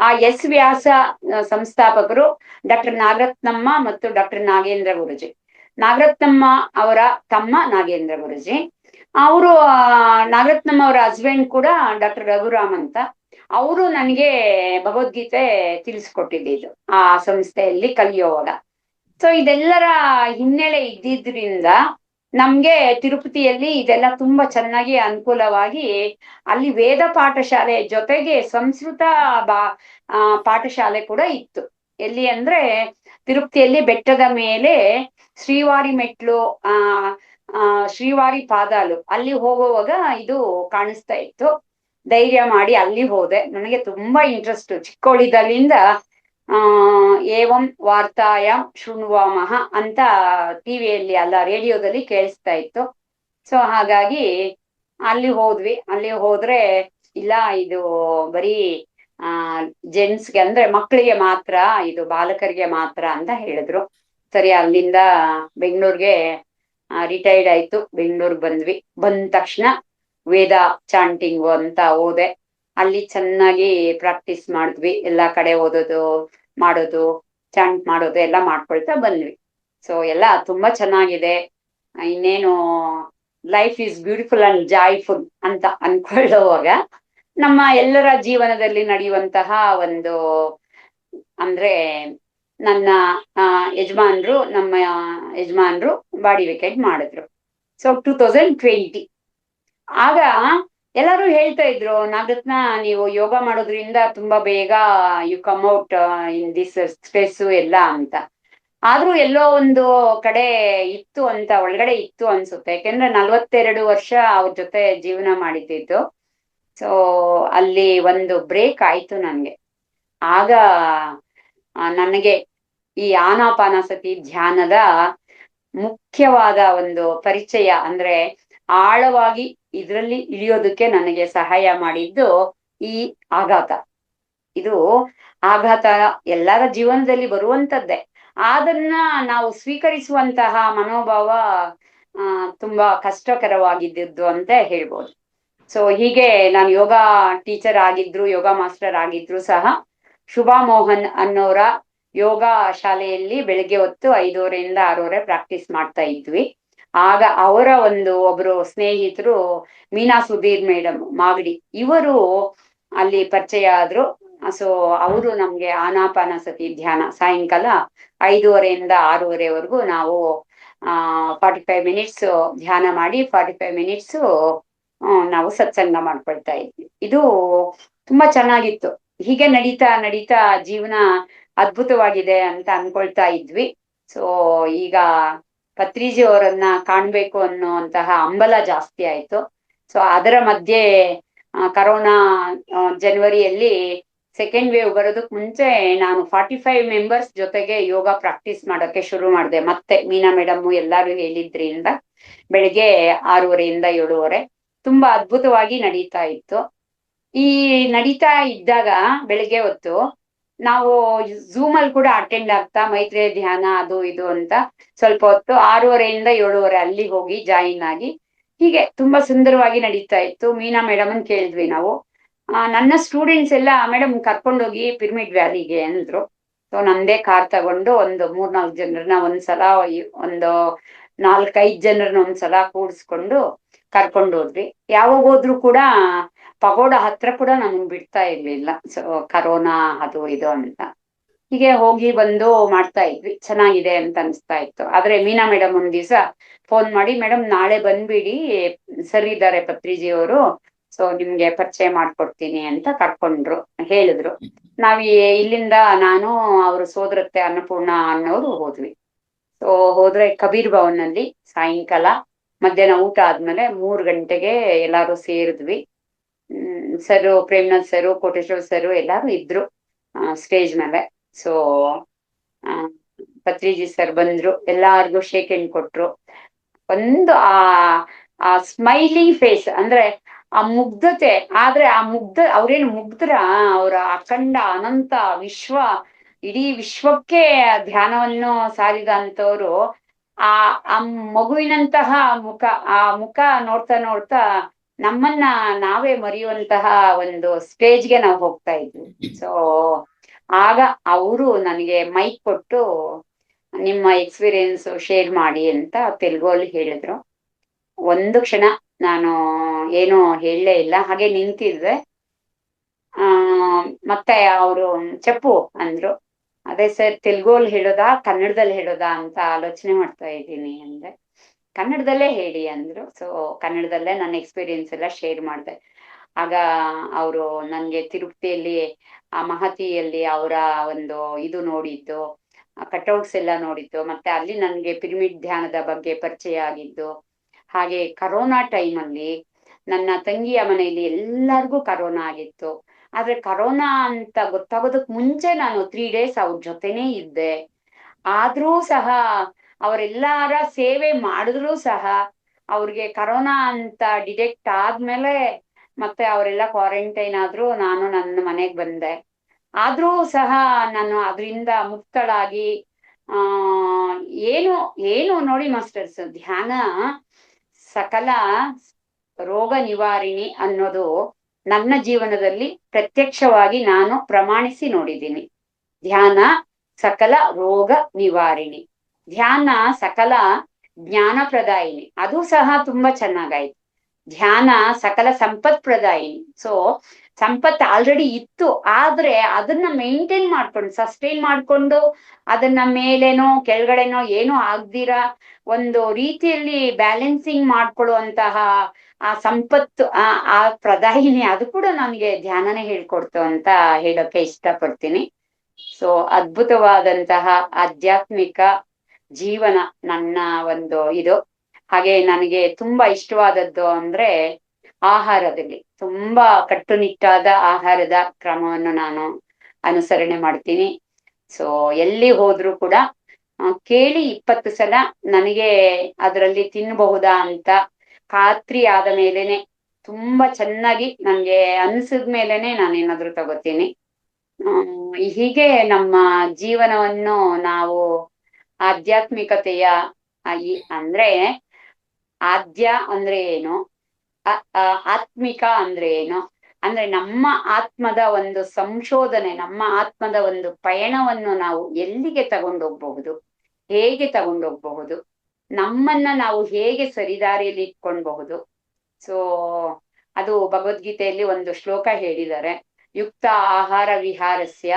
ಆ ವ್ಯಾಸ ಸಂಸ್ಥಾಪಕರು ಡಾಕ್ಟರ್ ನಾಗರತ್ನಮ್ಮ ಮತ್ತು ಡಾಕ್ಟರ್ ನಾಗೇಂದ್ರ ಗುರುಜಿ. ನಾಗರತ್ನಮ್ಮ ಅವರ ತಮ್ಮ ನಾಗೇಂದ್ರ ಗುರುಜಿ. ಅವರು ನಾಗರತ್ನಮ್ಮ ಅವರ ಹಸ್ಬೆಂಡ್ ಕೂಡ ಡಾಕ್ಟರ್ ರಘುರಾಮ್ ಅಂತ. ಅವರು ನನಗೆ ಭಗವದ್ಗೀತೆ ತಿಳಿಸ್ಕೊಟ್ಟಿದ್ದು ಆ ಸಂಸ್ಥೆಯಲ್ಲಿ ಕಲಿಯೋವಾಗ. ಸೊ ಇದೆಲ್ಲರ ಹಿನ್ನೆಲೆ ಇದ್ದಿದ್ರಿಂದ ನಮ್ಗೆ ತಿರುಪತಿಯಲ್ಲಿ ಇದೆಲ್ಲ ತುಂಬಾ ಚೆನ್ನಾಗಿ ಅನುಕೂಲವಾಗಿ, ಅಲ್ಲಿ ವೇದ ಪಾಠಶಾಲೆ ಜೊತೆಗೆ ಸಂಸ್ಕೃತ ಪಾಠಶಾಲೆ ಕೂಡ ಇತ್ತು. ಎಲ್ಲಿ ಅಂದ್ರೆ ತಿರುಪತಿಯಲ್ಲಿ ಬೆಟ್ಟದ ಮೇಲೆ ಶ್ರೀವಾರಿ ಮೆಟ್ಲು, ಶ್ರೀವಾರಿ ಪಾದಾಲು, ಅಲ್ಲಿ ಹೋಗುವಾಗ ಇದು ಕಾಣಿಸ್ತಾ ಇತ್ತು. ಧೈರ್ಯ ಮಾಡಿ ಅಲ್ಲಿ ಹೋದೆ. ನನಗೆ ತುಂಬಾ ಇಂಟ್ರೆಸ್ಟ್ ಚಿಕ್ಕವಳಿದ್ದಾಗಲಿಂದ. ಆ ಏವಂ ವಾರ್ತಾಯಾಮ್ ಶೃಣ್ವಾಮಹ ಅಂತ ಟಿವಿಯಲ್ಲಿ ಅಲ್ಲ ರೇಡಿಯೋದಲ್ಲಿ ಕೇಳಿಸ್ತಾ ಇತ್ತು. ಸೊ ಹಾಗಾಗಿ ಅಲ್ಲಿ ಹೋದ್ವಿ. ಅಲ್ಲಿ ಹೋದ್ರೆ ಇಲ್ಲ ಇದು ಬರೀ ಆ ಜೆಂಟ್ಸ್ಗೆ ಅಂದ್ರೆ ಮಕ್ಕಳಿಗೆ ಮಾತ್ರ, ಇದು ಬಾಲಕರಿಗೆ ಮಾತ್ರ ಅಂತ ಹೇಳಿದ್ರು. ಸರಿ, ಅಲ್ಲಿಂದ ಬೆಂಗಳೂರಿಗೆ ರಿಟೈರ್ಡ್ ಆಯ್ತು. ಬೆಂಗಳೂರಿಗೆ ಬಂದ್ವಿ. ಬಂದ ತಕ್ಷಣ ವೇದ ಚಾಂಟಿಂಗು ಅಂತ ಹೋದೆ. ಅಲ್ಲಿ ಚೆನ್ನಾಗಿ ಪ್ರಾಕ್ಟೀಸ್ ಮಾಡಿದ್ವಿ. ಎಲ್ಲಾ ಕಡೆ ಓದೋದು ಮಾಡೋದು ಚಾಂಟ್ ಮಾಡೋದು ಎಲ್ಲ ಮಾಡ್ಕೊಳ್ತಾ ಬಂದ್ವಿ. ಸೊ ಎಲ್ಲ ತುಂಬಾ ಚೆನ್ನಾಗಿದೆ. ಇನ್ನೇನು life is beautiful and joyful ಅಂತ ಅನ್ಕೊಳ್ಳುವಾಗ ನಮ್ಮ ಎಲ್ಲರ ಜೀವನದಲ್ಲಿ ನಡೆಯುವಂತಹ ಒಂದು ಅಂದ್ರೆ ನನ್ನ ನಮ್ಮ ಯಜಮಾನ್ರು ಬಾಡಿ ವಿಕೆಟ್ ಮಾಡಿದ್ರು. ಸೊ 2020 ಆಗ ಎಲ್ಲರೂ ಹೇಳ್ತಾ ಇದ್ರು, ನಾಗರತ್ನ ನೀವು ಯೋಗ ಮಾಡೋದ್ರಿಂದ ತುಂಬಾ ಬೇಗ you come out in this stress ಎಲ್ಲ ಅಂತ. ಆದ್ರೂ ಎಲ್ಲೋ ಒಂದು ಕಡೆ ಇತ್ತು ಅಂತ, ಒಳಗಡೆ ಇತ್ತು ಅನ್ಸುತ್ತೆ. ಯಾಕೆಂದ್ರೆ 42 ವರ್ಷ ಅವ್ರ ಜೊತೆ ಜೀವನ ಮಾಡಿದ್ದಿದ್ದು. ಸೊ ಅಲ್ಲಿ ಒಂದು ಬ್ರೇಕ್ ಆಯ್ತು ನನ್ಗೆ. ಆಗ ನನಗೆ ಈ ಆನಾಪಾನಸತಿ ಧ್ಯಾನದ ಮುಖ್ಯವಾದ ಒಂದು ಪರಿಚಯ ಅಂದ್ರೆ ಆಳವಾಗಿ ಇದರಲ್ಲಿ ಇಳಿಯೋದಕ್ಕೆ ನನಗೆ ಸಹಾಯ ಮಾಡಿದ್ದು ಈ ಆಘಾತ. ಇದು ಆಘಾತ ಎಲ್ಲರ ಜೀವನದಲ್ಲಿ ಬರುವಂತದ್ದೇ. ಅದನ್ನ ನಾವು ಸ್ವೀಕರಿಸುವಂತಹ ಮನೋಭಾವ ತುಂಬಾ ಕಷ್ಟಕರವಾಗಿದ್ದು ಅಂತ ಹೇಳ್ಬೋದು. ಸೊ ಹೀಗೆ ನಾನು ಯೋಗ ಟೀಚರ್ ಆಗಿದ್ರು, ಯೋಗ ಮಾಸ್ಟರ್ ಆಗಿದ್ರು ಸಹ ಶುಭಾ ಮೋಹನ್ ಅನ್ನೋರ ಯೋಗ ಶಾಲೆಯಲ್ಲಿ ಬೆಳಿಗ್ಗೆ ಹೊತ್ತು 5:30 ಇಂದ 6:30 ಪ್ರಾಕ್ಟೀಸ್ ಮಾಡ್ತಾ ಇದ್ವಿ. ಆಗ ಅವರ ಒಬ್ರು ಸ್ನೇಹಿತರು ಮೀನಾ ಸುಧೀರ್ ಮೇಡಮ್ ಮಾಗಡಿ, ಇವರು ಅಲ್ಲಿ ಪರಿಚಯ ಆದ್ರು. ಸೊ ಅವರು ನಮ್ಗೆ ಆನಾಪಾನಸತಿ ಧ್ಯಾನ ಸಾಯಂಕಾಲ 5:30 ಇಂದ 6:30ವರೆಗೂ ನಾವು 45 ಮಿನಿಟ್ಸ್ ಧ್ಯಾನ ಮಾಡಿ 45 ಮಿನಿಟ್ಸ್ ನಾವು ಸತ್ಸಂಗ ಮಾಡ್ಕೊಳ್ತಾ ಇದ್ವಿ. ಇದು ತುಂಬಾ ಚೆನ್ನಾಗಿತ್ತು. ಹೀಗೆ ನಡೀತಾ ನಡೀತಾ ಜೀವನ ಅದ್ಭುತವಾಗಿದೆ ಅಂತ ಅನ್ಕೊಳ್ತಾ ಇದ್ವಿ. ಸೊ ಈಗ ಪತ್ರಿಜಿ ಅವರನ್ನ ಕಾಣ್ಬೇಕು ಅನ್ನುವಂತಹ ಹಂಬಲ ಜಾಸ್ತಿ ಆಯ್ತು. ಸೊ ಅದರ ಮಧ್ಯೆ ಕರೋನಾ ಜನವರಿಯಲ್ಲಿ ಸೆಕೆಂಡ್ ವೇವ್ ಬರೋದಕ್ ಮುಂಚೆ ನಾನು 45 ಮೆಂಬರ್ಸ್ ಜೊತೆಗೆ ಯೋಗ ಪ್ರಾಕ್ಟೀಸ್ ಮಾಡೋಕೆ ಶುರು ಮಾಡಿದೆ. ಮತ್ತೆ ಮೀನಾ ಮೇಡಮ್ ಎಲ್ಲಾರು ಹೇಳಿದ್ರಿಂದ ಬೆಳಿಗ್ಗೆ 6:30 ಇಂದ 7:30 ತುಂಬಾ ಅದ್ಭುತವಾಗಿ ನಡೀತಾ ಇತ್ತು. ಈ ನಡೀತಾ ಇದ್ದಾಗ ಬೆಳಿಗ್ಗೆ ಹೊತ್ತು ನಾವು ಝೂಮ್ ಅಲ್ಲಿ ಕೂಡ ಅಟೆಂಡ್ ಆಗ್ತಾ ಮೈತ್ರೇಯ ಧ್ಯಾನ ಅದು ಇದು ಅಂತ ಸ್ವಲ್ಪ ಹೊತ್ತು 6:30 ಇಂದ 7:30 ಅಲ್ಲಿ ಹೋಗಿ ಜಾಯಿನ್ ಆಗಿ ಹೀಗೆ ತುಂಬಾ ಸುಂದರವಾಗಿ ನಡೀತಾ ಇತ್ತು. ಮೀನಾ ಮೇಡಮ್ ಅನ್ ಕೇಳಿದ್ವಿ ನಾವು. ನನ್ನ ಸ್ಟೂಡೆಂಟ್ಸ್ ಎಲ್ಲ ಮೇಡಮ್ ಕರ್ಕೊಂಡೋಗಿ ಪಿರಮಿಡ್ ವ್ಯಾಲಿಗೆ ಅಂದ್ರು. ಸೊ ನಂದೇ ಕಾರ್ ತಗೊಂಡು ಒಂದು 3-4 ಜನರನ್ನ ಒಂದ್ಸಲ, ಒಂದು 4-5 ಜನರನ್ನ ಒಂದ್ಸಲ ಕೂಡಿಸ್ಕೊಂಡು ಕರ್ಕೊಂಡು ಹೋದ್ವಿ. ಯಾವಾಗ ಹೋದ್ರು ಕೂಡ ಪಗೋಡ ಹತ್ರ ಕೂಡ ನಮ್ಗೆ ಬಿಡ್ತಾ ಇರ್ಲಿಲ್ಲ. ಸೊ ಕರೋನಾ ಅದು ಇದು ಅಂತ ಹೀಗೆ ಹೋಗಿ ಬಂದು ಮಾಡ್ತಾ ಇದ್ವಿ. ಚೆನ್ನಾಗಿದೆ ಅಂತ ಅನ್ಸ್ತಾ ಇತ್ತು. ಆದ್ರೆ ಮೀನಾ ಮೇಡಮ್ ಒಂದ್ ದಿವ್ಸ ಫೋನ್ ಮಾಡಿ, ಮೇಡಮ್ ನಾಳೆ ಬಂದ್ಬಿಡಿ, ಸರಿ ಇದ್ದಾರೆ ಪತ್ರಿಜಿ ಅವರು, ಸೊ ನಿಮ್ಗೆ ಪರಿಚಯ ಮಾಡ್ಕೊಡ್ತೀನಿ ಅಂತ ಕರ್ಕೊಂಡ್ರು, ಹೇಳಿದ್ರು. ನಾವ್ ಇಲ್ಲಿಂದ ನಾನು ಅವ್ರ ಸೋದರತ್ತೆ ಅನ್ನಪೂರ್ಣ ಅನ್ನೋರು ಹೋದ್ವಿ. ಸೊ ಹೋದ್ರೆ ಕಬೀರ್ ಭವನ್ ನಲ್ಲಿ ಸಾಯಂಕಾಲ ಮಧ್ಯಾಹ್ನ ಊಟ ಆದ್ಮೇಲೆ 3 ಗಂಟೆಗೆ ಎಲ್ಲಾರು ಸೇರಿದ್ವಿ. ಸರು ಪ್ರೇಮ್ನಾಥ್ ಸರು, ಕೋಟೇಶ್ವರ್ ಸರು ಎಲ್ಲಾರು ಇದ್ರು ಸ್ಟೇಜ್ ಮೇಲೆ. ಸೊ ಪತ್ರಿಜಿ ಸರ್ ಬಂದ್ರು, ಎಲ್ಲಾರ್ಗು ಶೇಕ್ ಹ್ಯಾಂಡ್ ಕೊಟ್ರು. ಒಂದು ಆ ಸ್ಮೈಲಿಂಗ್ ಫೇಸ್ ಅಂದ್ರೆ ಆ ಮುಗ್ಧತೆ. ಆದ್ರೆ ಆ ಅವ್ರೇನು ಮುಗ್ಧರ, ಅವರ ಅಖಂಡ ಅನಂತ ಇಡೀ ವಿಶ್ವಕ್ಕೆ ಧ್ಯಾನವನ್ನು ಸಾರಿದ ಅಂತವ್ರು ಆ ಮಗುವಿನಂತಹ ಮುಖ ನೋಡ್ತಾ ನೋಡ್ತಾ ನಮ್ಮನ್ನ ನಾವೇ ಮರೆಯುವಂತಹ ಒಂದು ಸ್ಟೇಜ್ಗೆ ನಾವು ಹೋಗ್ತಾ ಇದ್ವಿ. ಸೊ ಆಗ ಅವರು ನನಗೆ ಮೈಕ್ ಕೊಟ್ಟು ನಿಮ್ಮ ಎಕ್ಸ್ಪೀರಿಯನ್ಸ್ ಶೇರ್ ಮಾಡಿ ಅಂತ ತೆಲುಗಲ್ಲಿ ಹೇಳಿದ್ರು. ಒಂದು ಕ್ಷಣ ನಾನು ಏನು ಹೇಳಲೇ ಇಲ್ಲ, ಹಾಗೆ ನಿಂತಿದ್ದೆ. ಮತ್ತೆ ಅವರು చెప్పు ಅಂದ್ರು. ಅದೇ ಸರ್ ತೆಲುಗಲ್ಲಿ ಹೇಳೋದಾ ಕನ್ನಡದಲ್ಲಿ ಹೇಳೋದಾ ಅಂತ ಆಲೋಚನೆ ಮಾಡ್ತಾ ಇದ್ದೀನಿ ಅಂದೆ. ಕನ್ನಡದಲ್ಲೇ ಹೇಳಿ ಅಂದ್ರು. ಸೊ ಕನ್ನಡದಲ್ಲೇ ನನ್ನ ಎಕ್ಸ್ಪೀರಿಯನ್ಸ್ ಎಲ್ಲ ಶೇರ್ ಮಾಡಿದೆ. ಆಗ ಅವರು ನನ್ಗೆ ತಿರುಪತಿಯಲ್ಲಿ ಆ ಮಹತಿಯಲ್ಲಿ ಅವರ ಒಂದು ಇದು ನೋಡಿದ್ದು, ಕಟೌಟ್ಸ್ ಎಲ್ಲ ನೋಡಿದ್ದು, ಮತ್ತೆ ಅಲ್ಲಿ ನನ್ಗೆ ಪಿರಮಿಡ್ ಧ್ಯಾನದ ಬಗ್ಗೆ ಪರಿಚಯ ಆಗಿದ್ದು. ಹಾಗೆ ಕರೋನಾ ಟೈಮಲ್ಲಿ ನನ್ನ ತಂಗಿಯ ಮನೆಯಲ್ಲಿ ಎಲ್ಲರಿಗೂ ಕರೋನಾ ಆಗಿತ್ತು. ಆದ್ರೆ ಕರೋನಾ ಅಂತ ಗೊತ್ತಾಗೋದಕ್ ಮುಂಚೆ ನಾನು 3 days ಅವ್ರ ಜೊತೆನೇ ಇದ್ದೆ. ಆದ್ರೂ ಸಹ ಅವರೆಲ್ಲಾರ ಸೇವೆ ಮಾಡಿದ್ರು ಸಹ ಅವ್ರಿಗೆ ಕರೋನಾ ಅಂತ ಡಿಟೆಕ್ಟ್ ಆದ್ಮೇಲೆ ಮತ್ತೆ ಅವರೆಲ್ಲ ಕ್ವಾರಂಟೈನ್ ಆದ್ರು, ನಾನು ನನ್ನ ಮನೆಗ್ ಬಂದೆ. ಆದ್ರೂ ಸಹ ನಾನು ಅದರಿಂದ ಮುಕ್ತಳಾಗಿ ಆ ಏನು ಏನು ನೋಡಿ ಮಾಸ್ಟರ್ಸ್, ಧ್ಯಾನ ಸಕಲ ರೋಗ ನಿವಾರಿಣಿ ಅನ್ನೋದು ನನ್ನ ಜೀವನದಲ್ಲಿ ಪ್ರತ್ಯಕ್ಷವಾಗಿ ನಾನು ಪ್ರಮಾಣಿಸಿ ನೋಡಿದ್ದೀನಿ. ಧ್ಯಾನ ಸಕಲ ರೋಗ ನಿವಾರಿಣಿ, ಧ್ಯಾನ ಸಕಲ ಜ್ಞಾನ ಪ್ರದಾಯಿನಿ, ಅದು ಸಹ ತುಂಬಾ ಚೆನ್ನಾಗಾಯ್ತು. ಧ್ಯಾನ ಸಕಲ ಸಂಪತ್ ಪ್ರದಾಯಿನಿ. ಸೊ ಸಂಪತ್ ಆಲ್ರೆಡಿ ಇತ್ತು, ಆದ್ರೆ ಅದನ್ನ ಮೇಂಟೈನ್ ಮಾಡ್ಕೊಂಡು ಸಸ್ಟೈನ್ ಮಾಡ್ಕೊಂಡು ಅದನ್ನ ಮೇಲೇನೋ ಕೆಳಗಡೆನೋ ಏನೋ ಆಗ್ದಿರ ಒಂದು ರೀತಿಯಲ್ಲಿ ಬ್ಯಾಲೆನ್ಸಿಂಗ್ ಮಾಡ್ಕೊಳ್ಳುವಂತಹ ಆ ಸಂಪತ್ತು ಆ ಪ್ರದಾಯಿನಿ, ಅದು ಕೂಡ ನನಗೆ ಧ್ಯಾನನೇ ಹೇಳ್ಕೊಡ್ತು ಅಂತ ಹೇಳೋಕೆ ಇಷ್ಟಪಡ್ತೀನಿ. ಸೊ ಅದ್ಭುತವಾದಂತಹ ಆಧ್ಯಾತ್ಮಿಕ ಜೀವನ ನನ್ನ ಒಂದು ಇದು. ಹಾಗೆ ನನಗೆ ತುಂಬಾ ಇಷ್ಟವಾದದ್ದು ಅಂದ್ರೆ ಆಹಾರದಲ್ಲಿ ತುಂಬಾ ಕಟ್ಟುನಿಟ್ಟಾದ ಆಹಾರದ ಕ್ರಮವನ್ನು ನಾನು ಅನುಸರಣೆ ಮಾಡ್ತೀನಿ. ಸೊ ಎಲ್ಲಿ ಹೋದ್ರು ಕೂಡ ಕೇಳಿ 20 ಸಲ ನನಗೆ ಅದರಲ್ಲಿ ತಿನ್ನಬಹುದಾ ಅಂತ ಖಾತ್ರಿ ಆದ ಮೇಲೆನೆ, ತುಂಬಾ ಚೆನ್ನಾಗಿ ನನ್ಗೆ ಅನ್ಸಿದ್ಮೇಲೆನೆ ನಾನೇನಾದ್ರೂ ತಗೋತೀನಿ. ಹೀಗೆ ನಮ್ಮ ಜೀವನವನ್ನು ನಾವು ಆಧ್ಯಾತ್ಮಿಕತೆಯ ಅಂದ್ರೆ ಆದ್ಯ ಅಂದ್ರೆ ಏನು, ಆತ್ಮಿಕ ಅಂದ್ರೆ ಏನು, ಅಂದ್ರೆ ನಮ್ಮ ಆತ್ಮದ ಒಂದು ಸಂಶೋಧನೆ, ನಮ್ಮ ಆತ್ಮದ ಒಂದು ಪಯಣವನ್ನು ನಾವು ಎಲ್ಲಿಗೆ ತಗೊಂಡೋಗ್ಬಹುದು, ಹೇಗೆ ತಗೊಂಡೋಗ್ಬಹುದು, ನಮ್ಮನ್ನ ನಾವು ಹೇಗೆ ಸರಿದಾರಿಯಲ್ಲಿ ಇಟ್ಕೊಳ್ಬಹುದು. ಸೊ ಅದು ಭಗವದ್ಗೀತೆಯಲ್ಲಿ ಒಂದು ಶ್ಲೋಕ ಹೇಳಿದ್ದಾರೆ, ಯುಕ್ತ ಆಹಾರ ವಿಹಾರಸ್ಯ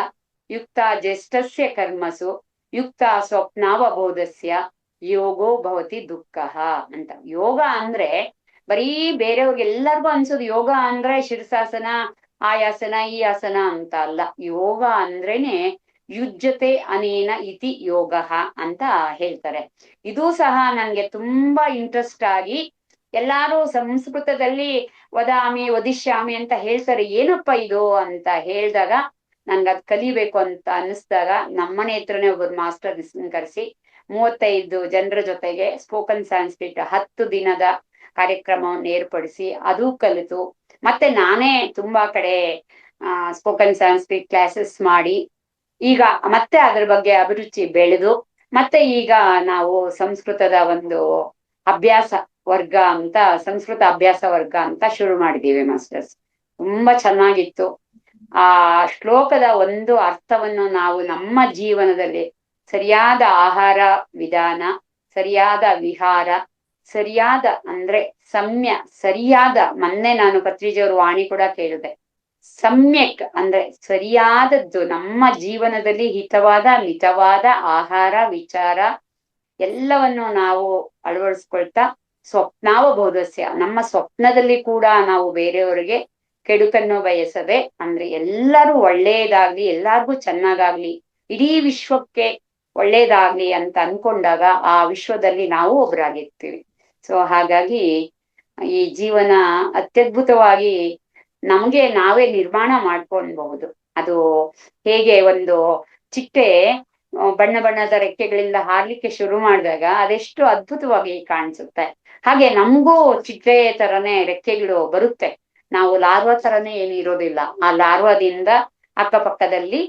ಯುಕ್ತ ಜ್ಯೇಷ್ಠಸ್ಯ ಕರ್ಮಸು ಯುಕ್ತ ಸ್ವಪ್ನಾವಬೋಧಸ್ಯ ಯೋಗೋ ಭವತಿ ದುಃಖ ಅಂತ. ಯೋಗ ಅಂದ್ರೆ ಬರೀ ಬೇರೆಯವ್ರಿಗೆ ಎಲ್ಲರಿಗೂ ಅನ್ಸೋದು ಯೋಗ ಅಂದ್ರೆ ಶೀರ್ಷಾಸನ, ಆಯಾಸನ, ಈ ಆಸನ ಅಂತ ಅಲ್ಲ. ಯೋಗ ಅಂದ್ರೇನೆ ಯುಜ್ಯತೆ ಅನೇನ ಇತಿ ಯೋಗ ಅಂತ ಹೇಳ್ತಾರೆ. ಇದು ಸಹ ನನ್ಗೆ ತುಂಬಾ ಇಂಟ್ರೆಸ್ಟ್ ಆಗಿ, ಎಲ್ಲಾರು ಸಂಸ್ಕೃತದಲ್ಲಿ ವದಾಮಿ ವದಿಷ್ಯಾಮಿ ಅಂತ ಹೇಳ್ತಾರೆ, ಏನಪ್ಪ ಇದು ಅಂತ ಹೇಳ್ದಾಗ ನನ್ಗದ್ ಕಲಿಬೇಕು ಅಂತ ಅನಿಸ್ದಾಗ ನಮ್ಮನೆ ಹತ್ರನೇ ಒಬ್ಬರು ಮಾಸ್ಟರ್ ಕರೆಸಿ 35 ಜನರ ಜೊತೆಗೆ ಸ್ಪೋಕನ್ ಸಾಂಸ್ಕ್ರಿಟ್ 10 ದಿನದ ಕಾರ್ಯಕ್ರಮವನ್ನು ಏರ್ಪಡಿಸಿ ಅದು ಕಲಿತು, ಮತ್ತೆ ನಾನೇ ತುಂಬಾ ಕಡೆ ಸ್ಪೋಕನ್ ಸಾಂಸ್ಕ್ರಿಟ್ ಕ್ಲಾಸಸ್ ಮಾಡಿ ಈಗ ಮತ್ತೆ ಅದ್ರ ಬಗ್ಗೆ ಅಭಿರುಚಿ ಬೆಳೆದು, ಮತ್ತೆ ಈಗ ನಾವು ಸಂಸ್ಕೃತದ ಒಂದು ಅಭ್ಯಾಸ ವರ್ಗ ಅಂತ, ಸಂಸ್ಕೃತ ಅಭ್ಯಾಸ ವರ್ಗ ಅಂತ ಶುರು ಮಾಡಿದೀವಿ ಮಾಸ್ಟರ್ಸ್. ತುಂಬಾ ಚೆನ್ನಾಗಿತ್ತು. ಆ ಶ್ಲೋಕದ ಒಂದು ಅರ್ಥವನ್ನು ನಾವು ನಮ್ಮ ಜೀವನದಲ್ಲಿ ಸರಿಯಾದ ಆಹಾರ ವಿಧಾನ, ಸರಿಯಾದ ವಿಹಾರ, ಸರಿಯಾದ ಅಂದ್ರೆ ಸರಿಯಾದ, ಮೊನ್ನೆ ನಾನು ಪತ್ರಿಜಿಯವ್ರ ವಾಣಿ ಕೂಡ ಕೇಳಿದೆ, ಸಮ್ಯಕ್ ಅಂದ್ರೆ ಸರಿಯಾದದ್ದು, ನಮ್ಮ ಜೀವನದಲ್ಲಿ ಹಿತವಾದ ಮಿತವಾದ ಆಹಾರ ವಿಚಾರ ಎಲ್ಲವನ್ನು ನಾವು ಅಳವಡಿಸ್ಕೊಳ್ತಾ ಸ್ವಪ್ನಾವಬೋಧಸ್ಯ, ನಮ್ಮ ಸ್ವಪ್ನದಲ್ಲಿ ಕೂಡ ನಾವು ಬೇರೆಯವರಿಗೆ ಕೆಡುಕನ್ನು ಬಯಸದೆ, ಅಂದ್ರೆ ಎಲ್ಲರೂ ಒಳ್ಳೇದಾಗ್ಲಿ, ಎಲ್ಲಾರ್ಗೂ ಚೆನ್ನಾಗಾಗ್ಲಿ, ಇಡೀ ವಿಶ್ವಕ್ಕೆ ಒಳ್ಳೇದಾಗ್ಲಿ ಅಂತ ಅನ್ಕೊಂಡಾಗ ಆ ವಿಶ್ವದಲ್ಲಿ ನಾವು ಒಬ್ರಾಗಿರ್ತೀವಿ. ಸೊ ಹಾಗಾಗಿ ಈ ಜೀವನ ಅತ್ಯದ್ಭುತವಾಗಿ ನಮ್ಗೆ ನಾವೇ ನಿರ್ಮಾಣ ಮಾಡ್ಕೊಳ್ಬಹುದು. ಅದು ಹೇಗೆ ಒಂದು ಚಿಟ್ಟೆ ಬಣ್ಣ ಬಣ್ಣದ ರೆಕ್ಕೆಗಳಿಂದ ಹಾರ್ಲಿಕ್ಕೆ ಶುರು ಮಾಡಿದಾಗ ಅದೆಷ್ಟು ಅದ್ಭುತವಾಗಿ ಕಾಣಿಸುತ್ತೆ, ಹಾಗೆ ನಮಗೂ ಚಿಟ್ಟೆ ತರನೇ ರೆಕ್ಕೆಗಳು ಬರುತ್ತೆ. ನಾವು ಲಾರ್ವಾ ತರನೇ ಏನು ಇರೋದಿಲ್ಲ, ಆ ಲಾರ್ವಾದಿಂದ ಅಕ್ಕಪಕ್ಕದಲ್ಲಿ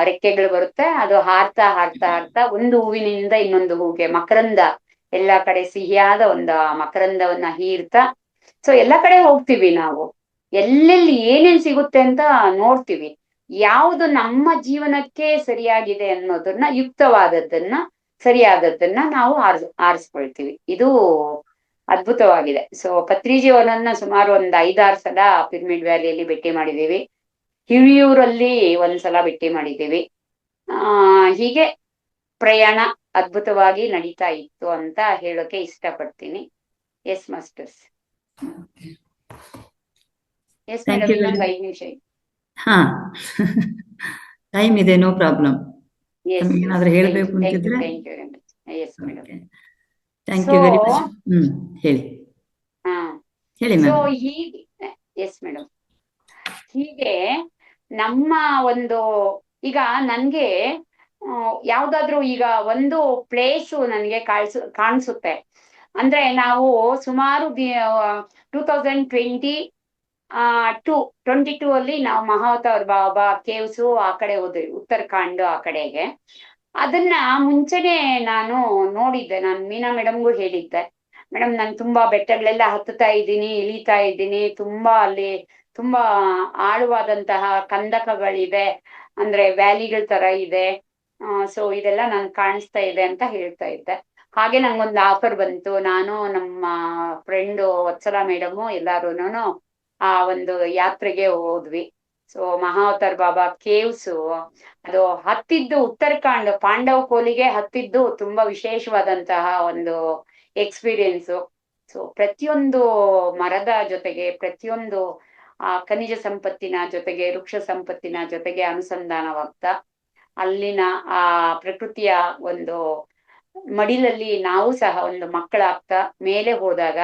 ರೆಕ್ಕೆಗಳು ಬರುತ್ತೆ. ಅದು ಹಾರ್ತಾ ಹಾರ್ತಾ ಹಾರ್ತಾ ಒಂದು ಹೂವಿನಿಂದ ಇನ್ನೊಂದು ಹೂವಿಗೆ ಮಕರಂದ, ಎಲ್ಲಾ ಕಡೆ ಸಿಹಿಯಾದ ಒಂದು ಮಕರಂದವನ್ನ ಹೀರ್ತಾ, ಸೊ ಎಲ್ಲಾ ಕಡೆ ಹೋಗ್ತೀವಿ ನಾವು, ಎಲ್ಲೆಲ್ಲಿ ಏನೇನ್ ಸಿಗುತ್ತೆ ಅಂತ ನೋಡ್ತೀವಿ. ಯಾವುದು ನಮ್ಮ ಜೀವನಕ್ಕೆ ಸರಿಯಾಗಿದೆ ಅನ್ನೋದನ್ನ, ಯುಕ್ತವಾದದ್ದನ್ನ, ಸರಿಯಾದದ್ದನ್ನ ನಾವು ಆರಿಸ್ಕೊಳ್ತೀವಿ. ಇದು ಅದ್ಭುತವಾಗಿದೆ. ಸೊ ಪತ್ರಿಜಿಯವರನ್ನ ಸುಮಾರು ಒಂದು 5-6 ಸಲ ಪಿರಮಿಡ್ ವ್ಯಾಲಿಯಲ್ಲಿ ಭೇಟಿ ಮಾಡಿದೀವಿ, ಹಿರಿಯೂರಲ್ಲಿ ಒಂದ್ಸಲ ಭೇಟಿ ಮಾಡಿದೀವಿ. ಹೀಗೆ ಪ್ರಯಾಣ ಅದ್ಭುತವಾಗಿ ನಡೀತಾ ಇತ್ತು ಅಂತ ಹೇಳೋಕೆ ಇಷ್ಟಪಡ್ತೀನಿ. S masters. ಎಸ್ ಮೇಡಮ್, ಇನ್ನೊಂದು 5 ನಿಮಿಷ. ಹಾ ಟೈಮ್ ಇದೆ, ನೋ ಪ್ರಾಬ್ಲಮ್. ಏನಾದ್ರೂ ಹೇಳ್ಬೇಕು ಅಂತಿದ್ರೆ ಥ್ಯಾಂಕ್ ಯು ವೆರಿ ಮಚ್. ಹೇಳಿ. ಹಾ, ಹೇಳಿ ಸೊ ಮ್ಯಾಮ್. ಹೀಗೆ ಎಸ್ ಮೇಡಮ್, ಹೀಗೆ ನಮ್ಮ ಒಂದು ಈಗ ನನ್ಗೆ ಯಾವ್ದಾದ್ರು ಈಗ ಒಂದು ಪ್ಲೇಸು ನನ್ಗೆ ಕಾಣಿಸುತ್ತೆ. ಅಂದ್ರೆ ನಾವು ಸುಮಾರು 2020 22 ಅಲ್ಲಿ ನಾವು ಮಹಾವತಾರ್ ಬಾಬಾ ಕೇವ್ಸು ಆ ಕಡೆ ಹೋದ್ವಿ, ಉತ್ತರಾಖಂಡ್ ಆ ಕಡೆಗೆ. ಅದನ್ನ ಮುಂಚೆನೆ ನಾನು ನೋಡಿದ್ದೆ, ನಾನು ಮೀನಾ ಮೇಡಮ್ಗೂ ಹೇಳಿದ್ದೆ, ಮೇಡಮ್ ನಾನು ತುಂಬಾ ಬೆಟ್ಟಗಳೆಲ್ಲ ಹತ್ತುತ್ತಾ ಇದ್ದೀನಿ, ಇಳಿತಾ ಇದ್ದೀನಿ, ತುಂಬಾ ಅಲ್ಲಿ ತುಂಬಾ ಆಳವಾದಂತಹ ಕಂದಕಗಳಿದೆ, ಅಂದ್ರೆ ವ್ಯಾಲಿಗಳ ತರ ಇದೆ. ಸೊ ಇದೆಲ್ಲ ನನ್ ಕಾಣಿಸ್ತಾ ಇದೆ ಅಂತ ಹೇಳ್ತಾ ಇದ್ದೆ. ಹಾಗೆ ನಂಗೊಂದು ಆಫರ್ ಬಂತು, ನಾನು ನಮ್ಮ ಫ್ರೆಂಡು ವತ್ಸಲ ಮೇಡಮು ಎಲ್ಲಾರುನು ಆ ಒಂದು ಯಾತ್ರೆಗೆ ಹೋದ್ವಿ. ಸೊ ಮಹಾವತಾರ್ ಬಾಬಾ ಕೇವ್ಸ್ ಅದು ಹತ್ತಿದ್ದು ಉತ್ತರಾಖಂಡ್ ಪಾಂಡವ್ ಕೋಲಿಗೆ ಹತ್ತಿದ್ದು ತುಂಬಾ ವಿಶೇಷವಾದಂತಹ ಒಂದು ಎಕ್ಸ್ಪೀರಿಯನ್ಸು. ಸೊ ಪ್ರತಿಯೊಂದು ಮರದ ಜೊತೆಗೆ, ಪ್ರತಿಯೊಂದು ಖನಿಜ ಸಂಪತ್ತಿನ ಜೊತೆಗೆ, ವೃಕ್ಷ ಸಂಪತ್ತಿನ ಜೊತೆಗೆ ಅನುಸಂಧಾನವಾಗ್ತಾ ಅಲ್ಲಿನ ಆ ಪ್ರಕೃತಿಯ ಒಂದು ಮಡಿಲಲ್ಲಿ ನಾವು ಸಹ ಒಂದು ಮಕ್ಕಳಾಗ್ತಾ ಮೇಲೆ ಹೋದಾಗ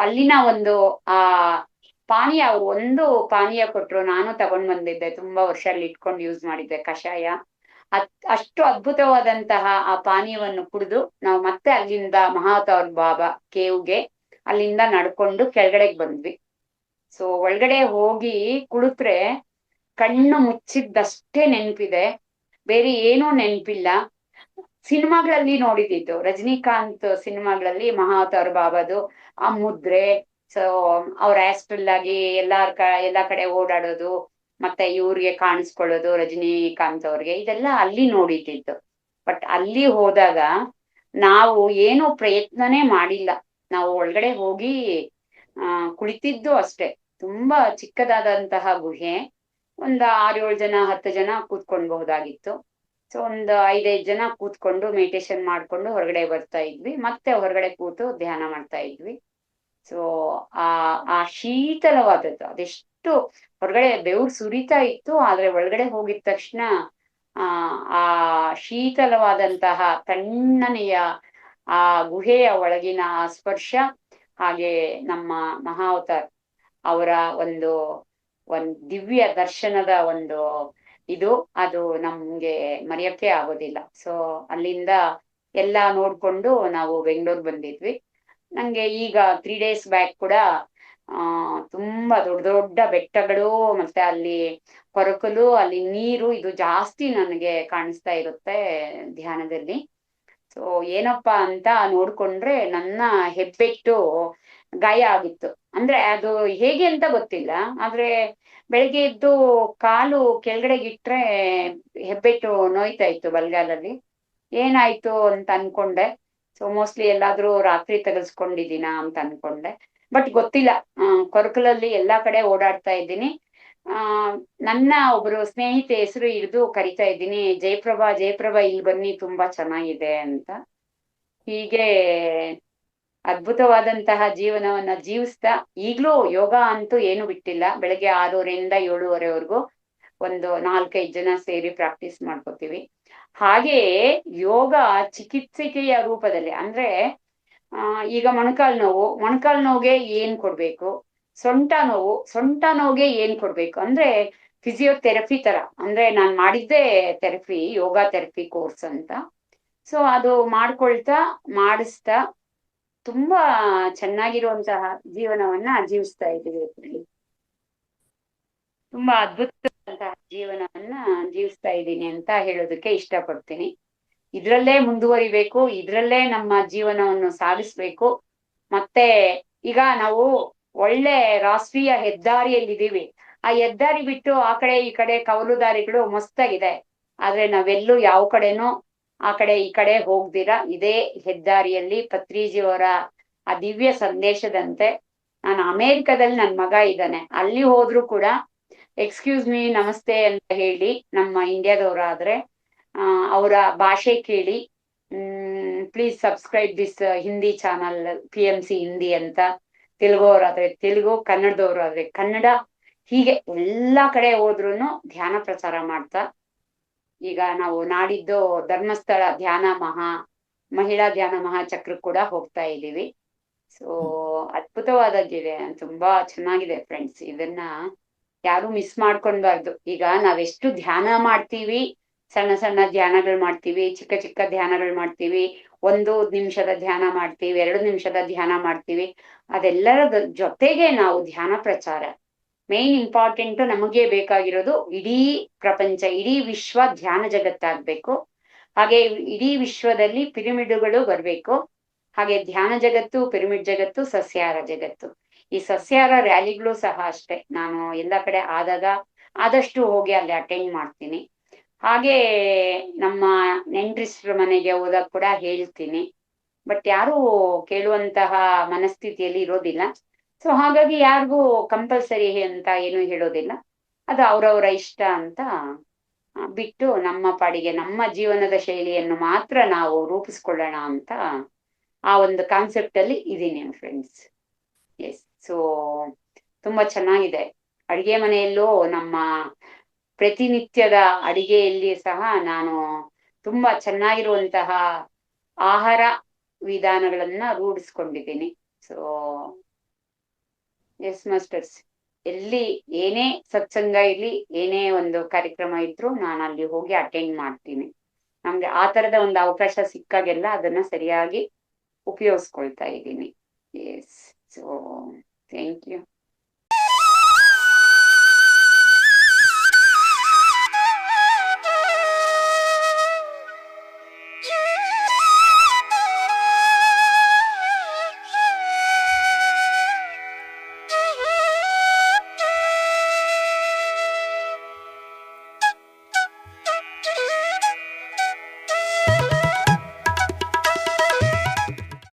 ಅಲ್ಲಿನ ಒಂದು ಆ ಪಾನೀಯ, ಅವ್ರು ಒಂದು ಪಾನೀಯ ಕೊಟ್ರು, ನಾನು ತಗೊಂಡ್ ಬಂದಿದ್ದೆ, ತುಂಬಾ ವರ್ಷ ಅಲ್ಲಿ ಇಟ್ಕೊಂಡು ಯೂಸ್ ಮಾಡಿದ್ದೆ, ಕಷಾಯ. ಅಷ್ಟು ಅದ್ಭುತವಾದಂತಹ ಆ ಪಾನೀಯವನ್ನು ಕುಡಿದು ನಾವು ಮತ್ತೆ ಅಲ್ಲಿಂದ ಮಹಾವತಾರ್ ಬಾಬಾ ಕೇವ್ಗೆ ಅಲ್ಲಿಂದ ನಡ್ಕೊಂಡು ಕೆಳಗಡೆಗೆ ಬಂದ್ವಿ. ಸೊ ಒಳಗಡೆ ಹೋಗಿ ಕುಳಿತ್ರೆ ಕಣ್ಣು ಮುಚ್ಚಿದ್ದಷ್ಟೇ ನೆನಪಿದೆ, ಬೇರೆ ಏನೂ ನೆನಪಿಲ್ಲ. ಸಿನಿಮಾಗಳಲ್ಲಿ ನೋಡಿದ್ದು, ರಜನಿಕಾಂತ್ ಸಿನಿಮಾಗಳಲ್ಲಿ ಮಹಾವತಾರ್ ಬಾಬಾದು ಆ ಮುದ್ರೆ, ಸೊ ಅವ್ರ ಆಸ್ಟ್ರಲ್ ಆಗಿ ಎಲ್ಲಾ ಕಡೆ ಓಡಾಡೋದು, ಮತ್ತೆ ಇವ್ರಿಗೆ ಕಾಣಿಸ್ಕೊಳ್ಳೋದು ರಜನಿಕಾಂತ್ ಅವ್ರಿಗೆ, ಇದೆಲ್ಲ ಅಲ್ಲಿ ನೋಡಿದ್ದು. ಬಟ್ ಅಲ್ಲಿ ಹೋದಾಗ ನಾವು ಏನು ಪ್ರಯತ್ನನೇ ಮಾಡಿಲ್ಲ, ನಾವು ಒಳಗಡೆ ಹೋಗಿ ಕುಳಿತಿದ್ದು ಅಷ್ಟೇ. ತುಂಬಾ ಚಿಕ್ಕದಾದಂತಹ ಗುಹೆ, ಒಂದು 6-7 ಜನ 10 ಜನ ಕೂತ್ಕೊಳ್ಬಹುದಾಗಿತ್ತು. ಸೊ ಒಂದು 5-5 ಜನ ಕೂತ್ಕೊಂಡು ಮೆಡಿಟೇಷನ್ ಮಾಡ್ಕೊಂಡು ಹೊರಗಡೆ ಬರ್ತಾ ಇದ್ವಿ, ಮತ್ತೆ ಹೊರಗಡೆ ಕೂತು ಧ್ಯಾನ ಮಾಡ್ತಾ ಇದ್ವಿ. ಸೊ ಆ ಆ ಶೀತಲವಾದದ್ದು ಅದೆಷ್ಟು, ಹೊರಗಡೆ ಬೆವರು ಸುರಿತಾ ಇತ್ತು, ಆದ್ರೆ ಒಳಗಡೆ ಹೋಗಿದ ತಕ್ಷಣ ಆ ಆ ಶೀತಲವಾದಂತಹ ತಣ್ಣನೆಯ ಆ ಗುಹೆಯ ಒಳಗಿನ ಆ ಸ್ಪರ್ಶ, ಹಾಗೆ ನಮ್ಮ ಮಹಾವತಾರ್ ಅವರ ಒಂದು ದಿವ್ಯ ದರ್ಶನದ ಒಂದು ಅದು ನಮ್ಗೆ ಮರೆಯಕ್ಕೆ ಆಗೋದಿಲ್ಲ. ಸೊ ಅಲ್ಲಿಂದ ಎಲ್ಲಾ ನೋಡ್ಕೊಂಡು ನಾವು ಬೆಂಗಳೂರು ಬಂದಿದ್ವಿ. ನಂಗೆ ಈಗ 3 days ಬ್ಯಾಕ್ ಕೂಡ ತುಂಬಾ ದೊಡ್ಡ ದೊಡ್ಡ ಬೆಟ್ಟಗಳು, ಮತ್ತೆ ಅಲ್ಲಿ ಕೊರಕಲು, ಅಲ್ಲಿ ನೀರು, ಇದು ಜಾಸ್ತಿ ನನಗೆ ಕಾಣಿಸ್ತಾ ಇರುತ್ತೆ ಧ್ಯಾನದಲ್ಲಿ. ಸೊ ಏನಪ್ಪಾ ಅಂತ ನೋಡ್ಕೊಂಡ್ರೆ ನನ್ನ ಹೆಬ್ಬೆಟ್ಟು ಗಾಯ ಆಗಿತ್ತು. ಅಂದ್ರೆ ಅದು ಹೇಗೆ ಅಂತ ಗೊತ್ತಿಲ್ಲ, ಆದ್ರೆ ಬೆಳಿಗ್ಗೆ ಎದ್ದು ಕಾಲು ಕೆಳಗಡೆಗೆ ಇಟ್ರೆ ಹೆಬ್ಬೆಟ್ಟು ನೋಯ್ತಾ ಇತ್ತು ಬಲ್ಗಾಲಲ್ಲಿ. ಏನಾಯ್ತು ಅಂತ ಅನ್ಕೊಂಡೆ. ಸೊ ಮೋಸ್ಟ್ಲಿ ಎಲ್ಲಾದ್ರೂ ರಾತ್ರಿ ತೆಗೆಸ್ಕೊಂಡಿದ್ದೀನಾ ಅಂತ ಅನ್ಕೊಂಡೆ, ಬಟ್ ಗೊತ್ತಿಲ್ಲ. ಕೊರಕಲಲ್ಲಿ ಎಲ್ಲಾ ಕಡೆ ಓಡಾಡ್ತಾ ಇದ್ದೀನಿ. ನನ್ನ ಒಬ್ರು ಸ್ನೇಹಿತೆ ಹೆಸರು ಹಿಡಿದು ಕರಿತಾ ಇದ್ದೀನಿ, ಜಯಪ್ರಭಾ ಜಯಪ್ರಭಾ ಇಲ್ಲಿ ಬನ್ನಿ, ತುಂಬಾ ಚೆನ್ನಾಗಿದೆ ಅಂತ. ಹೀಗೆ ಅದ್ಭುತವಾದಂತಹ ಜೀವನವನ್ನ ಜೀವಿಸ್ತಾ ಈಗ್ಲೂ ಯೋಗ ಅಂತೂ ಏನು ಬಿಟ್ಟಿಲ್ಲ. ಬೆಳಗ್ಗೆ 6:30 ಇಂದ 7:30ವರೆಗೂ ಒಂದು 4-5 ಜನ ಸೇರಿ ಪ್ರಾಕ್ಟೀಸ್ ಮಾಡ್ಕೋತೀವಿ. ಹಾಗೆಯೇ ಯೋಗ ಚಿಕಿತ್ಸೆಯ ರೂಪದಲ್ಲಿ, ಅಂದ್ರೆ ಈಗ ಮೊಣಕಾಲ್ ನೋವಿಗೆ ಏನ್ ಕೊಡ್ಬೇಕು, ಸೊಂಟ ನೋವಿಗೆ ಏನ್ ಕೊಡ್ಬೇಕು, ಅಂದ್ರೆ ಫಿಸಿಯೋಥೆರಪಿ ತರ. ಅಂದ್ರೆ ನಾನ್ ಮಾಡಿದ್ದೆ ಥೆರಪಿ, ಯೋಗ ಥೆರಪಿ ಕೋರ್ಸ್ ಅಂತ. ಸೊ ಅದು ಮಾಡಿಸ್ತಾ ತುಂಬಾ ಚೆನ್ನಾಗಿರುವಂತಹ ಜೀವನವನ್ನ ಜೀವಿಸ್ತಾ ಇದ್ದೀವಿ. ತುಂಬಾ ಅದ್ಭುತವಾದಂತಹ ಜೀವನವನ್ನ ಜೀವಿಸ್ತಾ ಇದ್ದೀನಿ ಅಂತ ಹೇಳೋದಕ್ಕೆ ಇಷ್ಟಪಡ್ತೀನಿ. ಇದ್ರಲ್ಲೇ ಮುಂದುವರಿಬೇಕು, ಇದ್ರಲ್ಲೇ ನಮ್ಮ ಜೀವನವನ್ನು ಸಾಗಿಸ್ಬೇಕು. ಮತ್ತೆ ಈಗ ನಾವು ಒಳ್ಳೆ ರಾಷ್ಟ್ರೀಯ ಹೆದ್ದಾರಿಯಲ್ಲಿದ್ದೀವಿ, ಆ ಹೆದ್ದಾರಿ ಬಿಟ್ಟು ಆ ಕಡೆ ಈ ಕಡೆ ಕವಲು ದಾರಿಗಳು ಮಸ್ತಾಗಿದೆ, ಆದ್ರೆ ನಾವೆಲ್ಲೂ ಯಾವ ಕಡೆನೂ ಆ ಕಡೆ ಈ ಕಡೆ ಹೋಗ್ದಿರಾ ಇದೇ ಹೆದ್ದಾರಿಯಲ್ಲಿ ಪತ್ರಿಜಿಯವರ ಆ ದಿವ್ಯ ಸಂದೇಶದಂತೆ, ನಾನು ಅಮೇರಿಕದಲ್ಲಿ ನನ್ ಮಗ ಇದ್ದಾನೆ, ಅಲ್ಲಿ ಹೋದ್ರು ಕೂಡ ಎಕ್ಸ್ಕ್ಯೂಸ್ ಮೀ ನಮಸ್ತೆ ಅಂತ ಹೇಳಿ, ನಮ್ಮ ಇಂಡಿಯಾದವರಾದ್ರೆ ಅವರ ಭಾಷೆ ಕೇಳಿ, please subscribe this Hindi channel PMC Hindi ಅಂತ, ತೆಲುಗುವರಾದ್ರೆ ತೆಲುಗು, ಕನ್ನಡದವರಾದ್ರೆ ಕನ್ನಡ, ಹೀಗೆ ಎಲ್ಲಾ ಕಡೆ ಹೋದ್ರುನು ಧ್ಯಾನ ಪ್ರಚಾರ ಮಾಡ್ತಾ, ಈಗ ನಾವು ನಾಡಿದ್ದು ಧರ್ಮಸ್ಥಳ ಮಹಿಳಾ ಧ್ಯಾನ ಮಹಾಚಕ್ರ ಕೂಡ ಹೋಗ್ತಾ ಇದ್ದೀವಿ. ಸೊ ಅದ್ಭುತವಾದದ್ದಿದೆ, ತುಂಬಾ ಚೆನ್ನಾಗಿದೆ ಫ್ರೆಂಡ್ಸ್. ಇದನ್ನ ಯಾರು ಮಿಸ್ ಮಾಡ್ಕೊಳ್ಬಾರ್ದು. ಈಗ ನಾವೆಷ್ಟು ಧ್ಯಾನ ಮಾಡ್ತೀವಿ, ಸಣ್ಣ ಸಣ್ಣ ಧ್ಯಾನಗಳು ಮಾಡ್ತೀವಿ, ಚಿಕ್ಕ ಚಿಕ್ಕ ಧ್ಯಾನಗಳು ಮಾಡ್ತೀವಿ, 1 ನಿಮಿಷದ ಧ್ಯಾನ ಮಾಡ್ತೀವಿ, 2 ನಿಮಿಷದ ಧ್ಯಾನ ಮಾಡ್ತೀವಿ. ಅದೆಲ್ಲರ ಜೊತೆಗೆ ನಾವು ಧ್ಯಾನ ಪ್ರಚಾರ ಮೇನ್ ಇಂಪಾರ್ಟೆಂಟ್. ನಮಗೆ ಬೇಕಾಗಿರೋದು ಇಡೀ ಪ್ರಪಂಚ, ಇಡೀ ವಿಶ್ವ ಧ್ಯಾನ ಜಗತ್ತಾಗ್ಬೇಕು. ಹಾಗೆ ಇಡೀ ವಿಶ್ವದಲ್ಲಿ ಪಿರಮಿಡ್ಗಳು ಬರ್ಬೇಕು. ಹಾಗೆ ಧ್ಯಾನ ಜಗತ್ತು, ಪಿರಮಿಡ್ ಜಗತ್ತು, ಸಸ್ಯಾಹಾರ ಜಗತ್ತು. ಈ ಸಸ್ಯಾಹಾರ ರ್ಯಾಲಿಗಳು ಸಹ ಅಷ್ಟೇ, ನಾನು ಎಲ್ಲ ಕಡೆ ಆದಾಗ ಆದಷ್ಟು ಹೋಗಿ ಅಲ್ಲಿ ಅಟೆಂಡ್ ಮಾಡ್ತೀನಿ. ಹಾಗೆ ನಮ್ಮ ನೆಂಟ್ರಿಸ್ಟ್ರ ಮನೆಗೆ ಹೋದಾಗ ಕೂಡ ಹೇಳ್ತೀನಿ. ಬಟ್ ಯಾರು ಕೇಳುವಂತಹ ಮನಸ್ಥಿತಿಯಲ್ಲಿ ಇರೋದಿಲ್ಲ. ಸೊ ಹಾಗಾಗಿ ಯಾರಿಗೂ ಕಂಪಲ್ಸರಿ ಅಂತ ಏನು ಹೇಳೋದಿಲ್ಲ. ಅದು ಅವ್ರವ್ರ ಇಷ್ಟ ಅಂತ ಬಿಟ್ಟು ನಮ್ಮ ಪಾಡಿಗೆ ನಮ್ಮ ಜೀವನದ ಶೈಲಿಯನ್ನು ಮಾತ್ರ ನಾವು ರೂಪಿಸ್ಕೊಳ್ಳೋಣ ಅಂತ ಆ ಒಂದು ಕಾನ್ಸೆಪ್ಟ್ ಅಲ್ಲಿ ಇದೀನಿ ಫ್ರೆಂಡ್ಸ್. ಎಸ್. ಸೊ ತುಂಬಾ ಚೆನ್ನಾಗಿದೆ. ಅಡಿಗೆ ಮನೆಯಲ್ಲೂ ನಮ್ಮ ಪ್ರತಿನಿತ್ಯದ ಅಡಿಗೆಯಲ್ಲಿ ಸಹ ನಾನು ತುಂಬಾ ಚೆನ್ನಾಗಿರುವಂತಹ ಆಹಾರ ವಿಧಾನಗಳನ್ನ ರೂಢಿಸ್ಕೊಂಡಿದ್ದೀನಿ. ಸೊ ಎಸ್ ಮಾಸ್ಟರ್ಸ್, ಎಲ್ಲಿ ಏನೇ ಸತ್ಸಂಗ ಇರ್ಲಿ, ಏನೇ ಒಂದು ಕಾರ್ಯಕ್ರಮ ಇದ್ರು ನಾನು ಅಲ್ಲಿ ಹೋಗಿ ಅಟೆಂಡ್ ಮಾಡ್ತೀನಿ. ನಮ್ಗೆ ಆ ತರದ ಒಂದು ಅವಕಾಶ ಸಿಕ್ಕಾಗೆಲ್ಲ ಅದನ್ನ ಸರಿಯಾಗಿ ಉಪಯೋಗಿಸ್ಕೊಳ್ತಾ ಇದ್ದೀನಿ. ಎಸ್. So thank you.